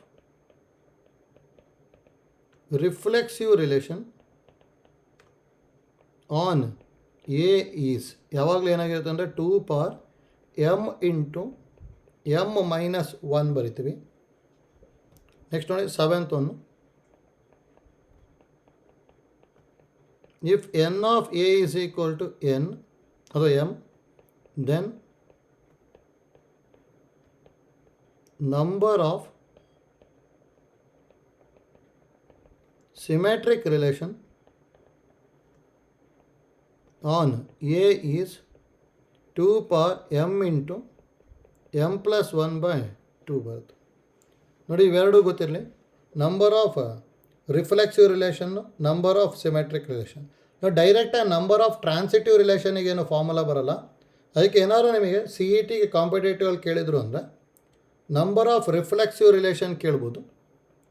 reflexive relation on A is ಯಾವಾಗಲೂ ಏನಾಗಿರುತ್ತೆ ಅಂದರೆ 2 power m into m minus 1 ಬರಿತೀವಿ ನೆಕ್ಸ್ಟ್ ನೋಡಿ seventh one if N of A is equal to n ಅಥವಾ m then number of symmetric relation on A is 2 power m into m plus 1 by 2 ಬರುತ್ತೆ ನೋಡಿ ಇವೆರಡೂ ಗೊತ್ತಿರಲಿ number of reflexive relation number of symmetric relation ನಾವು ಡೈರೆಕ್ಟಾಗಿ ನಂಬರ್ ಆಫ್ ಟ್ರಾನ್ಸಿಟಿವ್ ರಿಲೇಷನಿಗೇನು ಫಾರ್ಮುಲಾ ಬರೋಲ್ಲ ಅದಕ್ಕೆ ಏನಾದ್ರು ನಿಮಗೆ ಸಿ ಇ ಟಿಗೆ ಕಾಂಪಿಟೇಟಿವಲ್ಲಿ ಕೇಳಿದ್ರು ಅಂದರೆ ನಂಬರ್ ಆಫ್ ರಿಫ್ಲೆಕ್ಸಿವ್ ರಿಲೇಷನ್ ಕೇಳ್ಬೋದು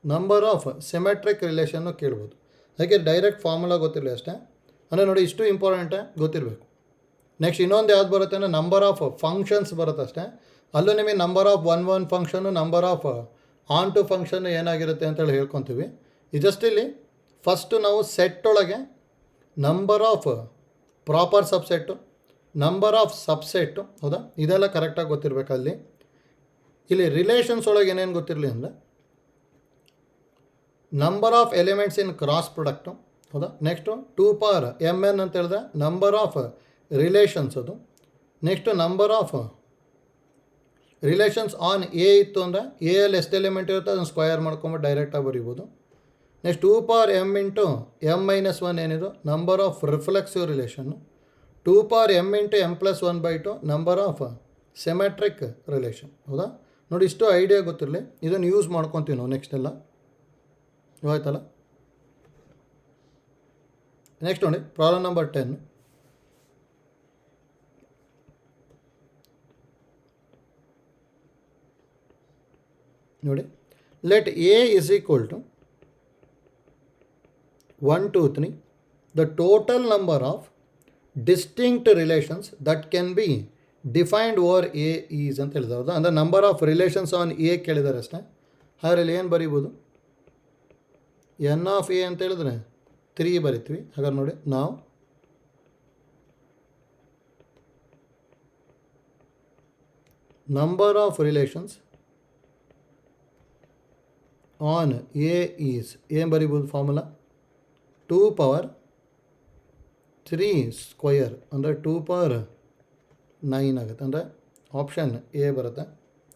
ನಂಬರ್ ಆಫ್ ಸಿಮೆಟ್ರಿಕ್ ರಿಲೇಷನ್ನು ಕೇಳ್ಬೋದು ಅದಕ್ಕೆ ಡೈರೆಕ್ಟ್ ಫಾರ್ಮುಲಾ ಗೊತ್ತಿರಲಿ ಅಷ್ಟೇ ಅಂದರೆ ನೋಡಿ ಇಷ್ಟು ಇಂಪಾರ್ಟೆಂಟೇ ಗೊತ್ತಿರಬೇಕು ನೆಕ್ಸ್ಟ್ ಇನ್ನೊಂದು ಯಾವ್ದು ಬರುತ್ತೆ ಅಂದರೆ ನಂಬರ್ ಆಫ್ ಫಂಕ್ಷನ್ಸ್ ಬರುತ್ತೆ ಅಷ್ಟೇ ಅಲ್ಲೂ ನಿಮಗೆ number of one function number of onto function ಏನಾಗಿರುತ್ತೆ ಅಂತೇಳಿ ಹೇಳ್ಕೊತೀವಿ ಇದಷ್ಟು ಇಲ್ಲಿ ಫಸ್ಟು ನಾವು ಸೆಟ್ ಒಳಗೆ number of proper subset number of subset ಹೌದಾ ಇದೆಲ್ಲ ಕರೆಕ್ಟಾಗಿ ಗೊತ್ತಿರಬೇಕು ಅಲ್ಲಿ ಇಲ್ಲಿ ರಿಲೇಷನ್ಸ್ ಒಳಗೆ ಏನೇನು ಗೊತ್ತಿರಲಿ ಅಂದರೆ number of elements in cross product ಹೌದಾ ನೆಕ್ಸ್ಟು 2 ಪವರ್ ಎಮ್ ಎನ್ ಅಂತ ಹೇಳಿದ್ರೆ ನಂಬರ್ ಆಫ್ ರಿಲೇಷನ್ಸ್ ಅದು next number of relations on A ಇತ್ತು ಅಂದರೆ ಎ ಅಲ್ಲಿ ಎಷ್ಟು ಎಲಿಮೆಂಟ್ ಇರುತ್ತೆ ಅದನ್ನು ಸ್ಕ್ವಯರ್ ಮಾಡ್ಕೊಂಬಿಟ್ಟು ಡೈರೆಕ್ಟಾಗಿ ಬರೀಬೋದು next 2 power m into m minus 1 ಏನಿದು ನಂಬರ್ ಆಫ್ ರಿಫ್ಲೆಕ್ಸಿವ್ ರಿಲೇಷನ್ನು 2 power m into m plus 1 by 2 number of symmetric relation ಹೌದಾ ನೋಡಿ ಇಷ್ಟು ಐಡಿಯಾ ಗೊತ್ತಿರಲಿ ಇದನ್ನು ಯೂಸ್ ಮಾಡ್ಕೊತೀವಿ ನಾವು ನೆಕ್ಸ್ಟ್ ಎಲ್ಲ ಆಯ್ತಲ್ಲ ನೆಕ್ಸ್ಟ್ ನೋಡಿ ಪ್ರಾಬ್ಲಮ್ ನಂಬರ್ 10 ನೋಡಿ, let A is equal to 1 2 3 the total number of distinct relations that can be defined over A is ಅಂತ ಹೇಳಿದ್ದಾರೆ. ಹೌದಾ, ಅಂದರೆ number of relations on A ಕೇಳಿದ್ದಾರೆ ಅಷ್ಟೇ. ಹಾಗಾದ್ರೆ ಏನು ಬರೀಬೋದು, ಎನ್ ಆಫ್ ಎ ಅಂತ ಹೇಳಿದ್ರೆ 3 ಬರಿತೀವಿ. ಹಾಗಾದ್ರೆ ನೋಡಿ, ನಾವು number of relations on A is ಏನು ಬರಿಬೋದು ಫಾರ್ಮುಲಾ, 2 ಪವರ್ 3 ಸ್ಕ್ವಯರ್ ಅಂದರೆ 2 ಪವರ್ 9 ಆಗುತ್ತೆ. ಅಂದರೆ ಆಪ್ಷನ್ ಎ ಬರುತ್ತೆ.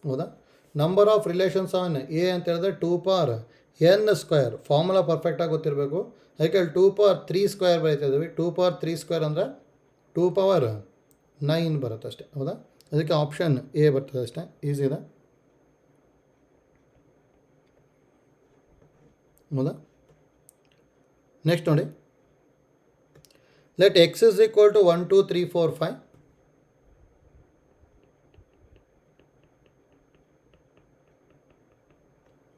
ಹೌದಾ, number of relations on A ಅಂತ ಹೇಳಿದ್ರೆ 2 ಪವರ್ ಎನ್ ಸ್ಕ್ವಯರ್, ಫಾರ್ಮುಲಾ ಪರ್ಫೆಕ್ಟಾಗಿ ಗೊತ್ತಿರಬೇಕು. ಅದಕ್ಕೆ 2 ಪವರ್ 3 ಸ್ಕ್ವಯರ್ ಬರೀತಾ ಇದ್ದೀವಿ. 2 ಪವರ್ 3 ಸ್ಕ್ವಯರ್ ಅಂದರೆ 2 ಪವರ್ 9 ಬರುತ್ತೆ ಅಷ್ಟೇ. ಹೌದಾ, ಅದಕ್ಕೆ ಆಪ್ಷನ್ ಎ ಬರ್ತದೆ ಅಷ್ಟೇ, ಈಸಿ ಇದೆ. ಹೌದಾ, ನೆಕ್ಸ್ಟ್ ನೋಡಿ, let X is equal to 1 2 3 4 5.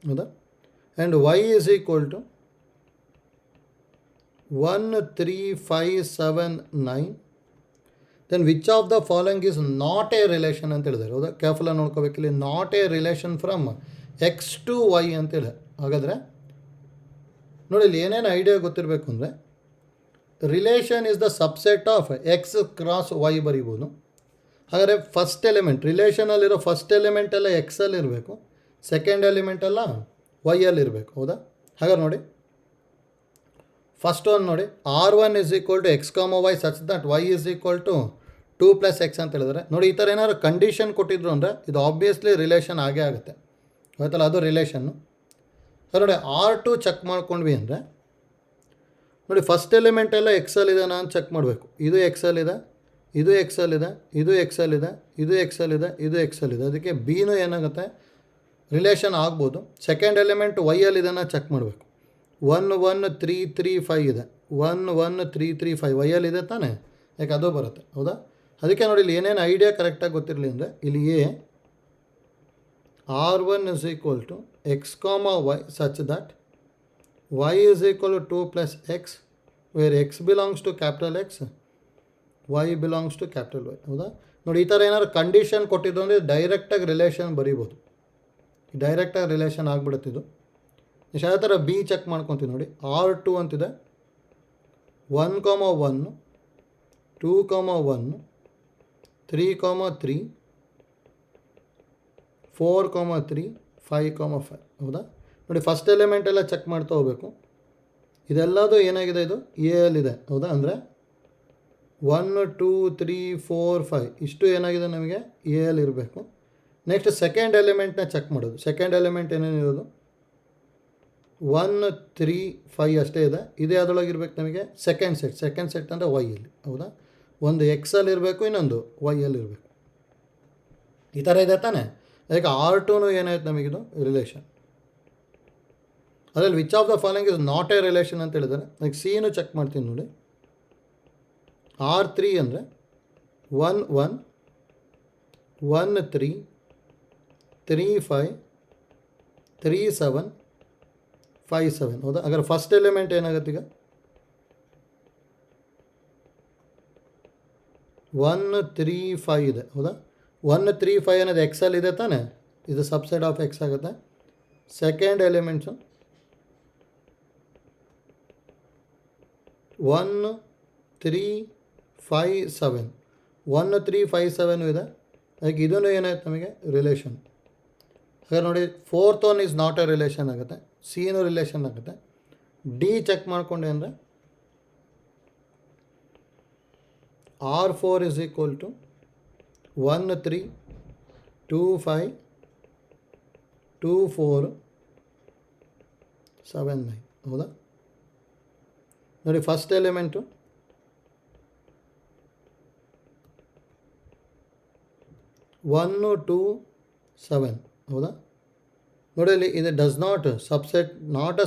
ಹೌದಾ, and Y is equal to 1 3 5 7 9. Then which of the following is not a relation ಅಂತ ಹೇಳಿದ್ದಾರೆ. ಹೌದಾ, ಕೇರ್ಫುಲ್ಲಾಗಿ ನೋಡ್ಕೋಬೇಕಿಲ್ಲಿ, not a relation from X to Y ಅಂತೇಳಿ. ಹಾಗಾದರೆ ನೋಡಿ, ಇಲ್ಲಿ ಏನೇನು ಐಡಿಯಾ ಗೊತ್ತಿರಬೇಕು ಅಂದರೆ, relation is the subset of X cross Y ಬರಿಬೋದು. ಹಾಗಾದರೆ ಫಸ್ಟ್ ಎಲಿಮೆಂಟ್, ರಿಲೇಷನಲ್ಲಿರೋ ಫಸ್ಟ್ ಎಲಿಮೆಂಟ್ ಎಲ್ಲ ಎಕ್ಸಲ್ಲಿ ಇರಬೇಕು, ಸೆಕೆಂಡ್ ಎಲಿಮೆಂಟ್ ಎಲ್ಲ ವೈಯಲ್ಲಿ ಇರಬೇಕು. ಹೌದಾ, ಹಾಗಾದ್ರೆ ನೋಡಿ, ಫಸ್ಟ್ ಒನ್ ನೋಡಿ, R1 is equal to x comma y such that y is equal to 2 + x ಅಂತ ಹೇಳಿದರೆ. ನೋಡಿ, ಈ ಥರ ಏನಾದ್ರು ಕಂಡೀಷನ್ ಕೊಟ್ಟಿದ್ರು ಅಂದರೆ ಇದು ಆಬ್ವಿಯಸ್ಲಿ ರಿಲೇಷನ್ ಆಗೇ ಆಗುತ್ತೆ. ಆಯ್ತಲ್ಲ, ಅದು ರಿಲೇಷನ್ನು. ನೋಡಿ, R2 ಚೆಕ್ ಮಾಡ್ಕೊಂಡ್ವಿ ಅಂದರೆ ನೋಡಿ, ಫಸ್ಟ್ ಎಲಿಮೆಂಟ್ ಎಲ್ಲ ಎಕ್ಸಲ್ಲಿದೆ ನಾನು ಚೆಕ್ ಮಾಡಬೇಕು. ಇದು ಎಕ್ಸಲ್ಲಿದೆ, ಇದು ಎಕ್ಸಲ್ಲಿದೆ, ಇದು ಎಕ್ಸಲ್ಲಿದೆ, ಇದು ಎಕ್ಸಲ್ಲಿದೆ, ಇದು ಎಕ್ಸಲ್ಲಿದೆ. ಅದಕ್ಕೆ ಬಿನೂ ಏನಾಗುತ್ತೆ, ರಿಲೇಷನ್ ಆಗ್ಬೋದು. ಸೆಕೆಂಡ್ ಎಲಿಮೆಂಟ್ ವೈಯಲ್ಲಿದೆ ನಾನು ಚೆಕ್ ಮಾಡಬೇಕು. 1 1 3 3 5 ಇದೆ, 1 1 3 3 5 ವೈಯಲ್ಲಿದೆ ತಾನೇ, ಯಾಕೆ ಅದು ಬರುತ್ತೆ. ಹೌದಾ, ಅದಕ್ಕೆ ನೋಡಿ, ಇಲ್ಲಿ ಏನೇನು ಐಡಿಯಾ ಕರೆಕ್ಟಾಗಿ ಗೊತ್ತಿರಲಿ ಅಂದರೆ, ಇಲ್ಲಿ A R1 is equal to x comma y such that y is equal to 2 plus x, where x belongs to capital X, y belongs to capital Y. ಹೌದಾ, ನೋಡಿ, ಈ ಥರ ಏನಾದ್ರು ಕಂಡೀಷನ್ ಕೊಟ್ಟಿದ್ದು ಅಂದರೆ ಡೈರೆಕ್ಟಾಗಿ ರಿಲೇಷನ್ ಬರೀಬೋದು. ಡೈರೆಕ್ಟಾಗಿ ರಿಲೇಷನ್ ಆಗಿಬಿಡುತ್ತಿದ್ದು. ಯಾವ ಥರ ಬಿ ಚೆಕ್ ಮಾಡ್ಕೊತೀವಿ ನೋಡಿ, R2 ಅಂತಿದೆ, 1 1 2 1 3 3 4 3 5 5. ಹೌದಾ, ನೋಡಿ, ಫಸ್ಟ್ ಎಲಿಮೆಂಟ್ ಎಲ್ಲ ಚೆಕ್ ಮಾಡ್ತಾ ಹೋಗಬೇಕು. ಇದೆಲ್ಲದು ಏನಾಗಿದೆ, ಇದು ಎ ಅಲ್ಲಿದೆ. ಹೌದಾ, ಅಂದರೆ 1 2 3 4 5 ಇಷ್ಟು ಏನಾಗಿದೆ ನಮಗೆ ಎ ಅಲ್ಲಿ ಇರಬೇಕು. ನೆಕ್ಸ್ಟ್ ಸೆಕೆಂಡ್ ಎಲಿಮೆಂಟ್ನ ಚೆಕ್ ಮಾಡೋದು. ಸೆಕೆಂಡ್ ಎಲಿಮೆಂಟ್ ಏನೇನಿರೋದು 1 3 5 ಅಷ್ಟೇ ಇದೆ. ಇದೇ ಅದರೊಳಗೆ ಇರಬೇಕು ನಮಗೆ ಸೆಕೆಂಡ್ ಸೆಟ್ ಅಂದರೆ ವೈಯಲ್ಲಿ. ಹೌದಾ, ಒಂದು ಎಕ್ಸಲ್ಲಿ ಇರಬೇಕು, ಇನ್ನೊಂದು ವೈಯಲ್ಲಿ ಇರಬೇಕು. ಈ ಥರ ಇದೆ ತಾನೇ. ಅದಕ್ಕೆ R2 ಏನಾಯ್ತು ನಮಗಿದು ರಿಲೇಷನ್. ಅದರಲ್ಲಿ which of the following is not a relation ಅಂತ ಹೇಳಿದ್ದಾರೆ. ಅದಕ್ಕೆ ಸಿನು ಚೆಕ್ ಮಾಡ್ತೀನಿ ನೋಡಿ. R3 ಅಂದರೆ 1 1 1 3 3 5 3 7 5 7. ಹೌದಾ, ಹಾಗಾದ್ರೆ ಫಸ್ಟ್ ಎಲಿಮೆಂಟ್ ಏನಾಗುತ್ತೆ ಈಗ 1 3 5 ಇದೆ. ಹೌದಾ, 1 3 5 ಅನ್ನೋದು ಎಕ್ಸಲ್ಲಿ ಇದೆ ತಾನೇ, ಇದು ಸಬ್ಸೆಟ್ ಆಫ್ ಎಕ್ಸ್ ಆಗುತ್ತೆ. ಸೆಕೆಂಡ್ ಎಲಿಮೆಂಟ್ಸು 1 3 5 7, 1 3 5 7 ಇದೆ. ಅದಕ್ಕೆ ಇದೂ ಏನಾಯ್ತು ನಮಗೆ ರಿಲೇಷನ್. ಹಾಗಾದ್ರೆ ನೋಡಿ, fourth one is not a relation ಆಗುತ್ತೆ, ಸಿನೂ ರಿಲೇಷನ್ ಆಗುತ್ತೆ. ಡಿ ಚೆಕ್ ಮಾಡಿಕೊಂಡೆ ಅಂದರೆ R4 ಇಸ್ ಈಕ್ವಲ್ ಟು 1 3 2 5 2 4 7 9. ಹೌದಾ, ನೋಡಿ, ಫಸ್ಟ್ ಎಲಿಮೆಂಟು 1 2 7. ಹೌದಾ, ನೋಡಿ, ಇಲ್ಲಿ ಇದು does not a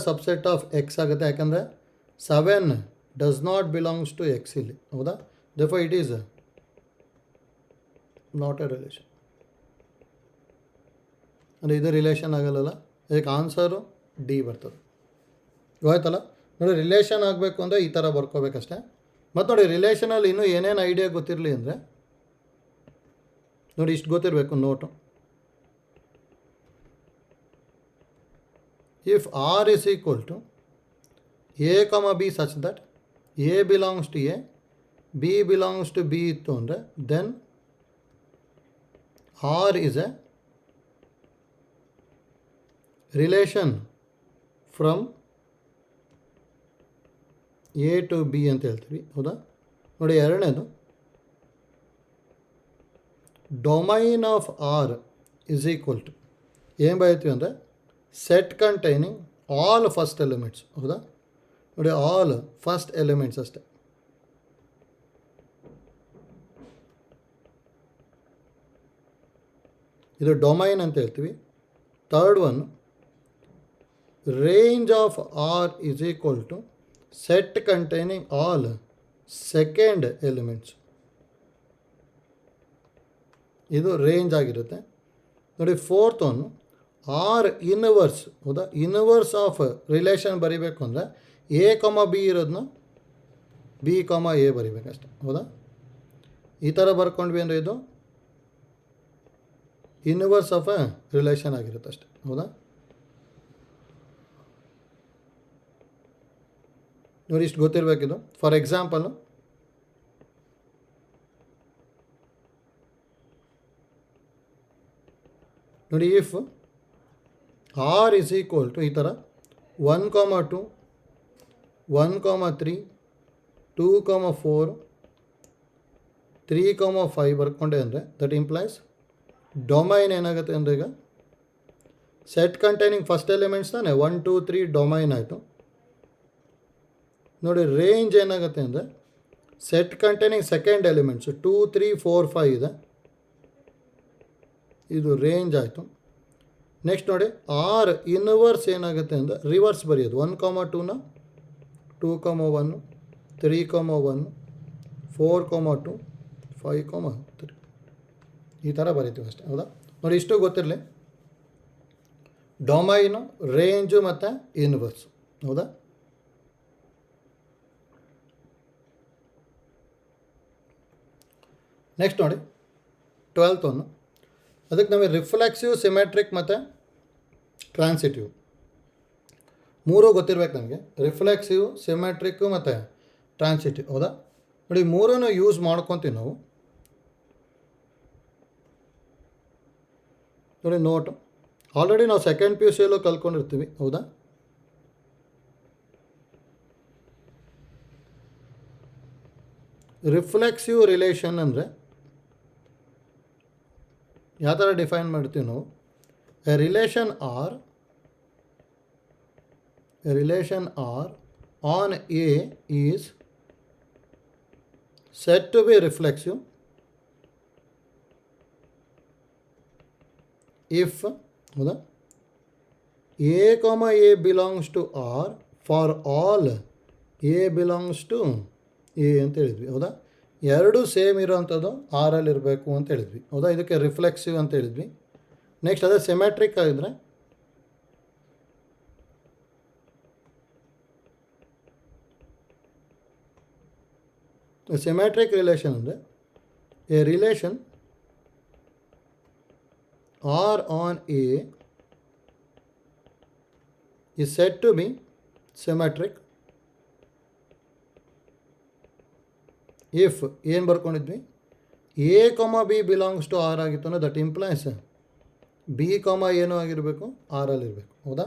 subset of x ಆಗುತ್ತೆ. ಯಾಕಂದರೆ 7 does not belongs to x ಇಲ್ಲಿ. ಹೌದಾ, therefore it is not a relation. ಅಂದರೆ ಇದು ರಿಲೇಷನ್ ಆಗಲ್ಲಲ್ಲ, ಅದಕ್ಕೆ ಆನ್ಸರು ಡಿ ಬರ್ತದೆ. ಗೊತ್ತಾಯ್ತಲ್ಲ? ನೋಡಿ, ರಿಲೇಷನ್ ಆಗಬೇಕು ಅಂದರೆ ಈ ಥರ ಬರ್ಕೋಬೇಕಷ್ಟೆ. ಮತ್ತು ನೋಡಿ, ರಿಲೇಷನಲ್ಲಿ ಇನ್ನೂ ಏನೇನು ಐಡಿಯಾ ಗೊತ್ತಿರಲಿ ಅಂದರೆ ನೋಡಿ, ಇಷ್ಟು ಗೊತ್ತಿರಬೇಕು note. If R is equal to a comma b such that a belongs to A, b belongs to B ಇತ್ತು ಅಂದರೆ then R is a relation from A to B ಅಂತ ಹೇಳ್ತೀವಿ. ಹೌದಾ? ನೋಡಿ, ಎರಡನೇದು domain of R is equal to ಏನು ಬರೀತೀವಿ ಅಂದರೆ set containing all first elements. ಹೌದಾ? ನೋಡಿ, ಆಲ್ ಫಸ್ಟ್ ಎಲಿಮೆಂಟ್ಸ್ ಅಷ್ಟೆ. ಇದು ಡೊಮೈನ್ ಅಂತ ಹೇಳ್ತೀವಿ. Third one, range of R is equal to set containing all second elements. ಇದು ರೇಂಜ್ ಆಗಿರುತ್ತೆ. ನೋಡಿ, ಫೋರ್ತ್ ಒನ್ ಆರ್ ಇನ್ವರ್ಸ್. ಹೌದಾ? ಇನ್ವರ್ಸ್ ಆಫ್ ರಿಲೇಷನ್ ಬರಿಬೇಕು ಅಂದರೆ ಎ ಕಮ ಬಿ ಇರೋದನ್ನ ಬಿ ಕಮ ಎ ಬರಿಬೇಕಷ್ಟೆ. ಹೌದಾ? ಈ ಥರ ಬರ್ಕೊಂಡ್ವಿ ಅಂದರೆ ಇದು ಇನ್ವರ್ಸ್ ಆಫ್ ಎ ರಿಲೇಷನ್ ಆಗಿರುತ್ತೆ ಅಷ್ಟೆ. ಹೌದಾ? ನೋಡಿ, ಇಷ್ಟು ಗೊತ್ತಿರಬೇಕಿದು. ಫಾರ್ ಎಕ್ಸಾಂಪಲು, ನೋಡಿ, if R is equal to ಈ ಥರ 1,2, 1,3, 2,4, 3,5 ಬರ್ಕೊಂಡೆ ಅಂದರೆ ದಟ್ ಇಂಪ್ಲೈಸ್ ಡೊಮೈನ್ ಏನಾಗುತ್ತೆ ಅಂದರೆ ಈಗ ಸೆಟ್ ಕಂಟೈನಿಂಗ್ ಫಸ್ಟ್ ಎಲಿಮೆಂಟ್ಸ್ ತಾನೆ 1, 2, 3 ಡೊಮೈನ್ ಆಯಿತು. ನೋಡಿ, ರೇಂಜ್ ಏನಾಗುತ್ತೆ ಅಂದರೆ ಸೆಟ್ ಕಂಟೈನಿಂಗ್ ಸೆಕೆಂಡ್ ಎಲಿಮೆಂಟ್ಸು 2, 3, 4, 5 ಇದೆ. ಇದು ರೇಂಜ್ ಆಯಿತು. ನೆಕ್ಸ್ಟ್ ನೋಡಿ, ಆರ್ ಇನ್ವರ್ಸ್ ಏನಾಗುತ್ತೆ ಅಂದರೆ ರಿವರ್ಸ್ ಬರೆಯೋದು. 1,2ನ 2,1, 3,1, 4,2, 5,3 ಈ ಥರ ಬರಿತೀವಿ ಅಷ್ಟೇ. ಹೌದಾ? ನೋಡಿ, ಇಷ್ಟು ಗೊತ್ತಿರಲಿ, ಡೊಮೈನು, ರೇಂಜು ಮತ್ತು ಇನ್ವರ್ಸು. ಹೌದಾ? ನೆಕ್ಸ್ಟ್ ನೋಡಿ, 12th ಒನ್ನು, ಅದಕ್ಕೆ ನಮಗೆ ರಿಫ್ಲೆಕ್ಸಿವ್, ಸಿಮೆಟ್ರಿಕ್ ಮತ್ತು ಟ್ರಾನ್ಸಿಟಿವ್ ಮೂರೂ ಗೊತ್ತಿರ್ಬೇಕು ನಮಗೆ. ರಿಫ್ಲೆಕ್ಸಿವ್, ಸಿಮೆಟ್ರಿಕ್ಕು ಮತ್ತು ಟ್ರಾನ್ಸಿಟಿವ್. ಹೌದಾ? ನೋಡಿ, ಮೂರೂ ಯೂಸ್ ಮಾಡ್ಕೊತೀವಿ ನಾವು. ನೋಡಿ, ನೋಟು ಆಲ್ರೆಡಿ ನಾವು ಸೆಕೆಂಡ್ ಪಿ ಯು ಸಿಯಲ್ಲೂ ಕಲ್ತ್ಕೊಂಡಿರ್ತೀವಿ. ಹೌದಾ? ರಿಫ್ಲೆಕ್ಸಿವ್ ರಿಲೇಷನ್ ಅಂದರೆ ಯಾವ ಥರ ಡಿಫೈನ್ ಮಾಡ್ತೀವಿ ನಾವು? A relation R on A is set to be reflexive if, ಹೌದಾ, a comma a belongs to R for all a belongs to A ಅಂತ ಹೇಳಿದ್ವಿ. ಹೌದಾ? ಎರಡು ಸೇಮ್ ಇರೋವಂಥದ್ದು ಆರಲ್ಲಿ ಇರಬೇಕು ಅಂತ ಹೇಳಿದ್ವಿ. ಹೌದಾ? ಇದಕ್ಕೆ ರಿಫ್ಲೆಕ್ಸಿವ್ ಅಂತ ಹೇಳಿದ್ವಿ. ನೆಕ್ಸ್ಟ್ ಅದೇ ಸಿಮೆಟ್ರಿಕ್ ಆಗಿದ್ರೆ ಸಿಮೆಟ್ರಿಕ್ ರಿಲೇಷನ್ ಅಂದರೆ a relation R on A is said to be symmetric if ಏನು ಬರ್ಕೊಂಡಿದ್ವಿ, a comma b belongs to R ಆಗಿತ್ತು ಅಂದರೆ ದಟ್ ಇಂಪ್ಲೈಸ್ ಬಿ ಕಾಮ ಏನು ಆಗಿರಬೇಕು, ಆರಲ್ಲಿರಬೇಕು. ಹೌದಾ?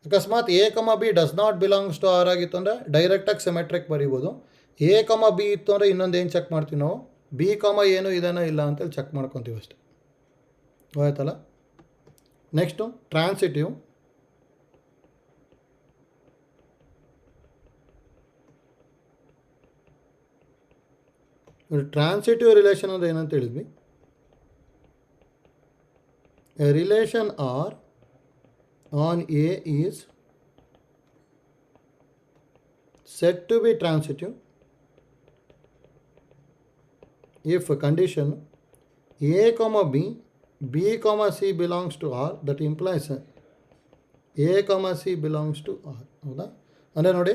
ಅಕಸ್ಮಾತ್ a comma b does not belongs to R ಆಗಿತ್ತು ಅಂದರೆ ಡೈರೆಕ್ಟಾಗಿ ಸಿಮೆಟ್ರಿಕ್ ಬರೀಬೋದು. ಎ ಕಾಮ ಬಿ ಇತ್ತು ಅಂದರೆ ಇನ್ನೊಂದು ಏನು ಚೆಕ್ ಮಾಡ್ತೀವಿ ನಾವು, ಬಿ ಕಾಮ ಏನು ಇದೇನೋ ಇಲ್ಲ ಅಂತೇಳಿ ಚೆಕ್ ಮಾಡ್ಕೊತೀವಿ ಅಷ್ಟೆ. ಆಯ್ತಲ್ಲ? Next transitive. ಟ್ರಾನ್ಸಿಟಿವ್ ರಿಲೇಷನ್ ಅಂದರೆ ಏನಂತ ಹೇಳಿದ್ವಿ, a relation R on A is set to be transitive if condition a comma b b comma c belongs to R, that implies a comma c belongs to R. ಹೌದಾ? ಅಂದರೆ ನೋಡಿ,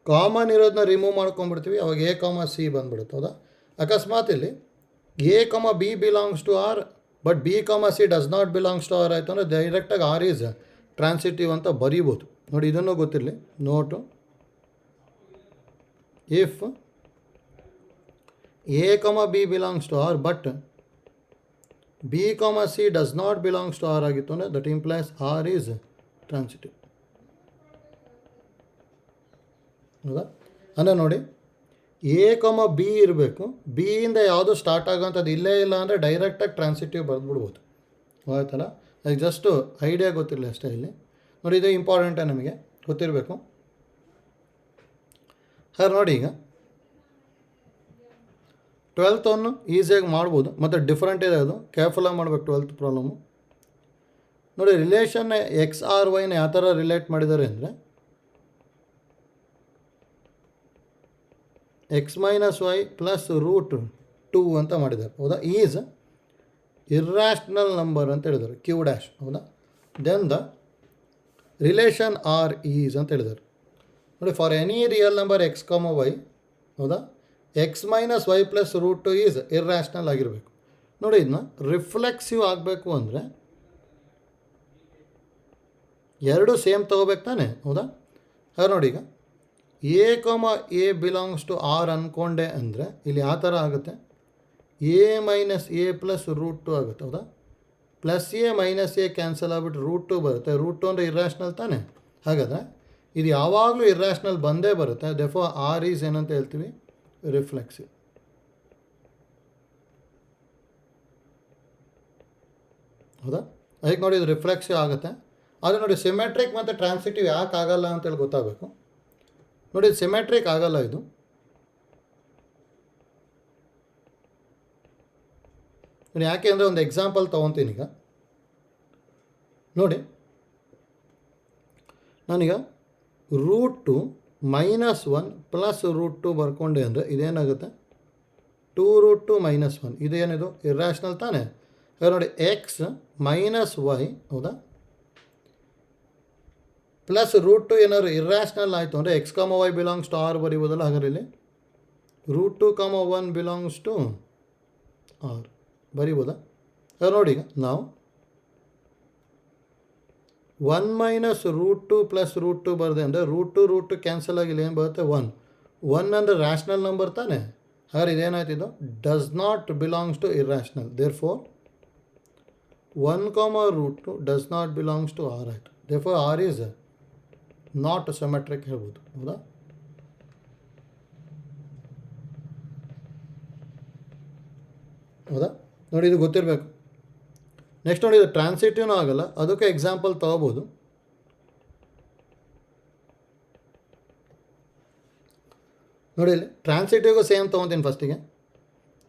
ಕಾಮನ್ ಇರೋದನ್ನ ರಿಮೂವ್ ಮಾಡ್ಕೊಂಡ್ಬಿಡ್ತೀವಿ, ಅವಾಗ ಎ ಕಾಮ ಸಿ ಬಂದ್ಬಿಡುತ್ತೆ. ಹೌದಾ? ಅಕಸ್ಮಾತ್ ಇಲ್ಲಿ a comma b belongs to R but b comma c does not belongs to R ಆಯಿತು ಅಂದರೆ ಡೈರೆಕ್ಟಾಗಿ ಆರ್ ಈಸ್ ಟ್ರಾನ್ಸಿಟಿವ್ ಅಂತ ಬರೀಬೋದು. ನೋಡಿ, ಇದನ್ನು ಗೊತ್ತಿರಲಿ. Note, if a comma b belongs to R but b comma c does not belongs to R ಆಗಿತ್ತು ಅಂದರೆ that implies R is transitive. ಹೌದಾ? ಅಂದರೆ ನೋಡಿ, ಎ ಕಾಮ ಬಿ ಇರಬೇಕು, ಬಿಯಿಂದ ಯಾವುದು ಸ್ಟಾರ್ಟ್ ಆಗೋಂಥದ್ದು ಇಲ್ಲೇ ಇಲ್ಲ ಅಂದರೆ ಡೈರೆಕ್ಟಾಗಿ ಟ್ರಾನ್ಸಿಟಿವ್ ಬರೆದ್ಬಿಡ್ಬೋದು. ಆಯ್ತಲ್ಲ? ಅದಕ್ಕೆ ಜಸ್ಟು ಐಡಿಯಾ ಗೊತ್ತಿರಲಿ ಅಷ್ಟೇ ಇಲ್ಲಿ. ನೋಡಿ, ಇದು ಇಂಪಾರ್ಟೆಂಟೇ, ನಮಗೆ ಗೊತ್ತಿರಬೇಕು. ಸರ್ ನೋಡಿ, ಈಗ 12th ಈಸಿಯಾಗಿ ಮಾಡ್ಬೋದು, ಮತ್ತು ಡಿಫ್ರೆಂಟ್ ಇದೆ, ಅದು ಕೇರ್ಫುಲ್ಲಾಗಿ ಮಾಡಬೇಕು 12th ಪ್ರಾಬ್ಲಮ್ಮು. ನೋಡಿ, ರಿಲೇಷನ್ನ ಎಕ್ಸ್ ಆರ್ ವೈನ ಯಾವ ಥರ ರಿಲೇಟ್ ಮಾಡಿದ್ದಾರೆ ಅಂದರೆ x minus y plus root 2 ಅಂತ ಮಾಡಿದ್ದಾರೆ. ಹೌದಾ? ಈಸ್ ಇರ್ರಾಷ್ನಲ್ ನಂಬರ್ ಅಂತ ಹೇಳಿದ್ದಾರೆ, ಕ್ಯೂ ಡ್ಯಾಶ್. ಹೌದಾ? Then the relation R is ಅಂತ ಹೇಳಿದ್ದಾರೆ. ನೋಡಿ, for any real number x comma y, ಹೌದಾ, x minus y plus root 2 is irrational ಆಗಿರಬೇಕು. ನೋಡಿ, ಇದನ್ನ ರಿಫ್ಲೆಕ್ಸಿವ್ ಆಗಬೇಕು ಅಂದರೆ ಎರಡು ಸೇಮ್ ತೊಗೋಬೇಕು ತಾನೆ. ಹೌದಾ? ಹಾಗೆ ನೋಡಿ, ಈಗ A comma a belongs to R ಅಂದ್ಕೊಂಡೆ ಅಂದರೆ ಇಲ್ಲಿ ಯಾವ ಥರ ಆಗುತ್ತೆ, a minus a plus root 2 ಆಗುತ್ತೆ. ಹೌದಾ? Plus a minus a cancel ಆಗಿಬಿಟ್ಟು ರೂಟ್ 2 ಬರುತ್ತೆ. ರೂಟ್ 2 ಅಂದರೆ ಇರ್ರಾಷ್ನಲ್ ತಾನೆ. ಹಾಗಾದರೆ ಇದು ಯಾವಾಗಲೂ ಇರ್ರಾಷ್ನಲ್ ಬಂದೇ ಬರುತ್ತೆ. ದೆಫೋ ಆರ್ ಈಸ್ ಏನಂತ ಹೇಳ್ತೀವಿ, ರಿಫ್ಲೆಕ್ಸಿವ್. ಹೌದಾ? ಅದಕ್ಕೆ ನೋಡಿ, ಇದು ರಿಫ್ಲೆಕ್ಸಿವ್ ಆಗುತ್ತೆ. ಆದರೆ ನೋಡಿ, ಸಿಮೆಟ್ರಿಕ್ ಮತ್ತು ಟ್ರಾನ್ಸಿಟಿವ್ ಯಾಕೆ ಆಗಲ್ಲ ಅಂತೇಳಿ ಗೊತ್ತಾಗಬೇಕು. ನೋಡಿ, ಸಿಮೆಟ್ರಿಕ್ ಆಗಲ್ಲ ಇದು. ಯಾಕೆ ಅಂದರೆ ಒಂದು ಎಕ್ಸಾಂಪಲ್ ತೊಗೊತೀನಿ. ಈಗ ನೋಡಿ, ನಾನೀಗ ರೂಟ್ 2 ಮೈನಸ್ 1 ಪ್ಲಸ್ ರೂಟ್ 2 ಬರ್ಕೊಂಡೆ ಅಂದರೆ ಇದೇನಾಗುತ್ತೆ, 2 ರೂಟ್ 2 ಮೈನಸ್ 1. ಇದೇನಿದು ಇರ್ರಾಷ್ನಲ್ ತಾನೆ. ಹಾಗೆ ನೋಡಿ, ಎಕ್ಸ್ ಮೈನಸ್ ವೈ, ಹೌದಾ, ಪ್ಲಸ್ ರೂಟ್ 2 ಏನಾದ್ರು ಇರ್ರಾಷ್ನಲ್ ಆಯಿತು ಅಂದರೆ X comma Y belongs to R ಬರೀಬೋದಲ್ಲ. ಹಾಗಾದ್ರೆ ಇಲ್ಲಿ ರೂಟ್ 2 ಕಾಮ 1 ಬಿಲಾಂಗ್ಸ್ ಟು ಆರ್ ಬರೀಬೋದಾ? ಹಾಗೆ ನೋಡಿ, ಈಗ ನಾವು 1 ಮೈನಸ್ ರೂಟ್ 2 ಪ್ಲಸ್ ರೂಟ್ 2 ಬರದೆ ಅಂದರೆ ರೂಟ್ 2 ಕ್ಯಾನ್ಸಲ್ ಆಗಿಲ್ಲ, ಏನು ಬರುತ್ತೆ, 1 ಅಂದರೆ ರ್ಯಾಷ್ನಲ್ ನಂಬರ್ ತಾನೆ. ಹಾಗಾದ್ರೆ ಇದೇನಾಯ್ತಿದ್ದು, does not belongs to irrational. Therefore 1 comma root 2 does not belongs to R ಆಯಿತು. Therefore R is not symmetric ಹೇಳ್ಬೋದು. ಹೌದಾ? ಹೌದಾ? ನೋಡಿ, ಇದು ಗೊತ್ತಿರಬೇಕು. ನೆಕ್ಸ್ಟ್ ನೋಡಿ, ಇದು ಟ್ರಾನ್ಸಿಟಿವ್ನೂ ಆಗಲ್ಲ, ಅದಕ್ಕೆ ಎಕ್ಸಾಂಪಲ್ ತೊಗೋಬೋದು. ನೋಡಿ, ಇಲ್ಲಿ ಟ್ರಾನ್ಸಿಟಿವ್ಗೂ ಸೇಮ್ ತೊಗೊತೀನಿ. ಫಸ್ಟಿಗೆ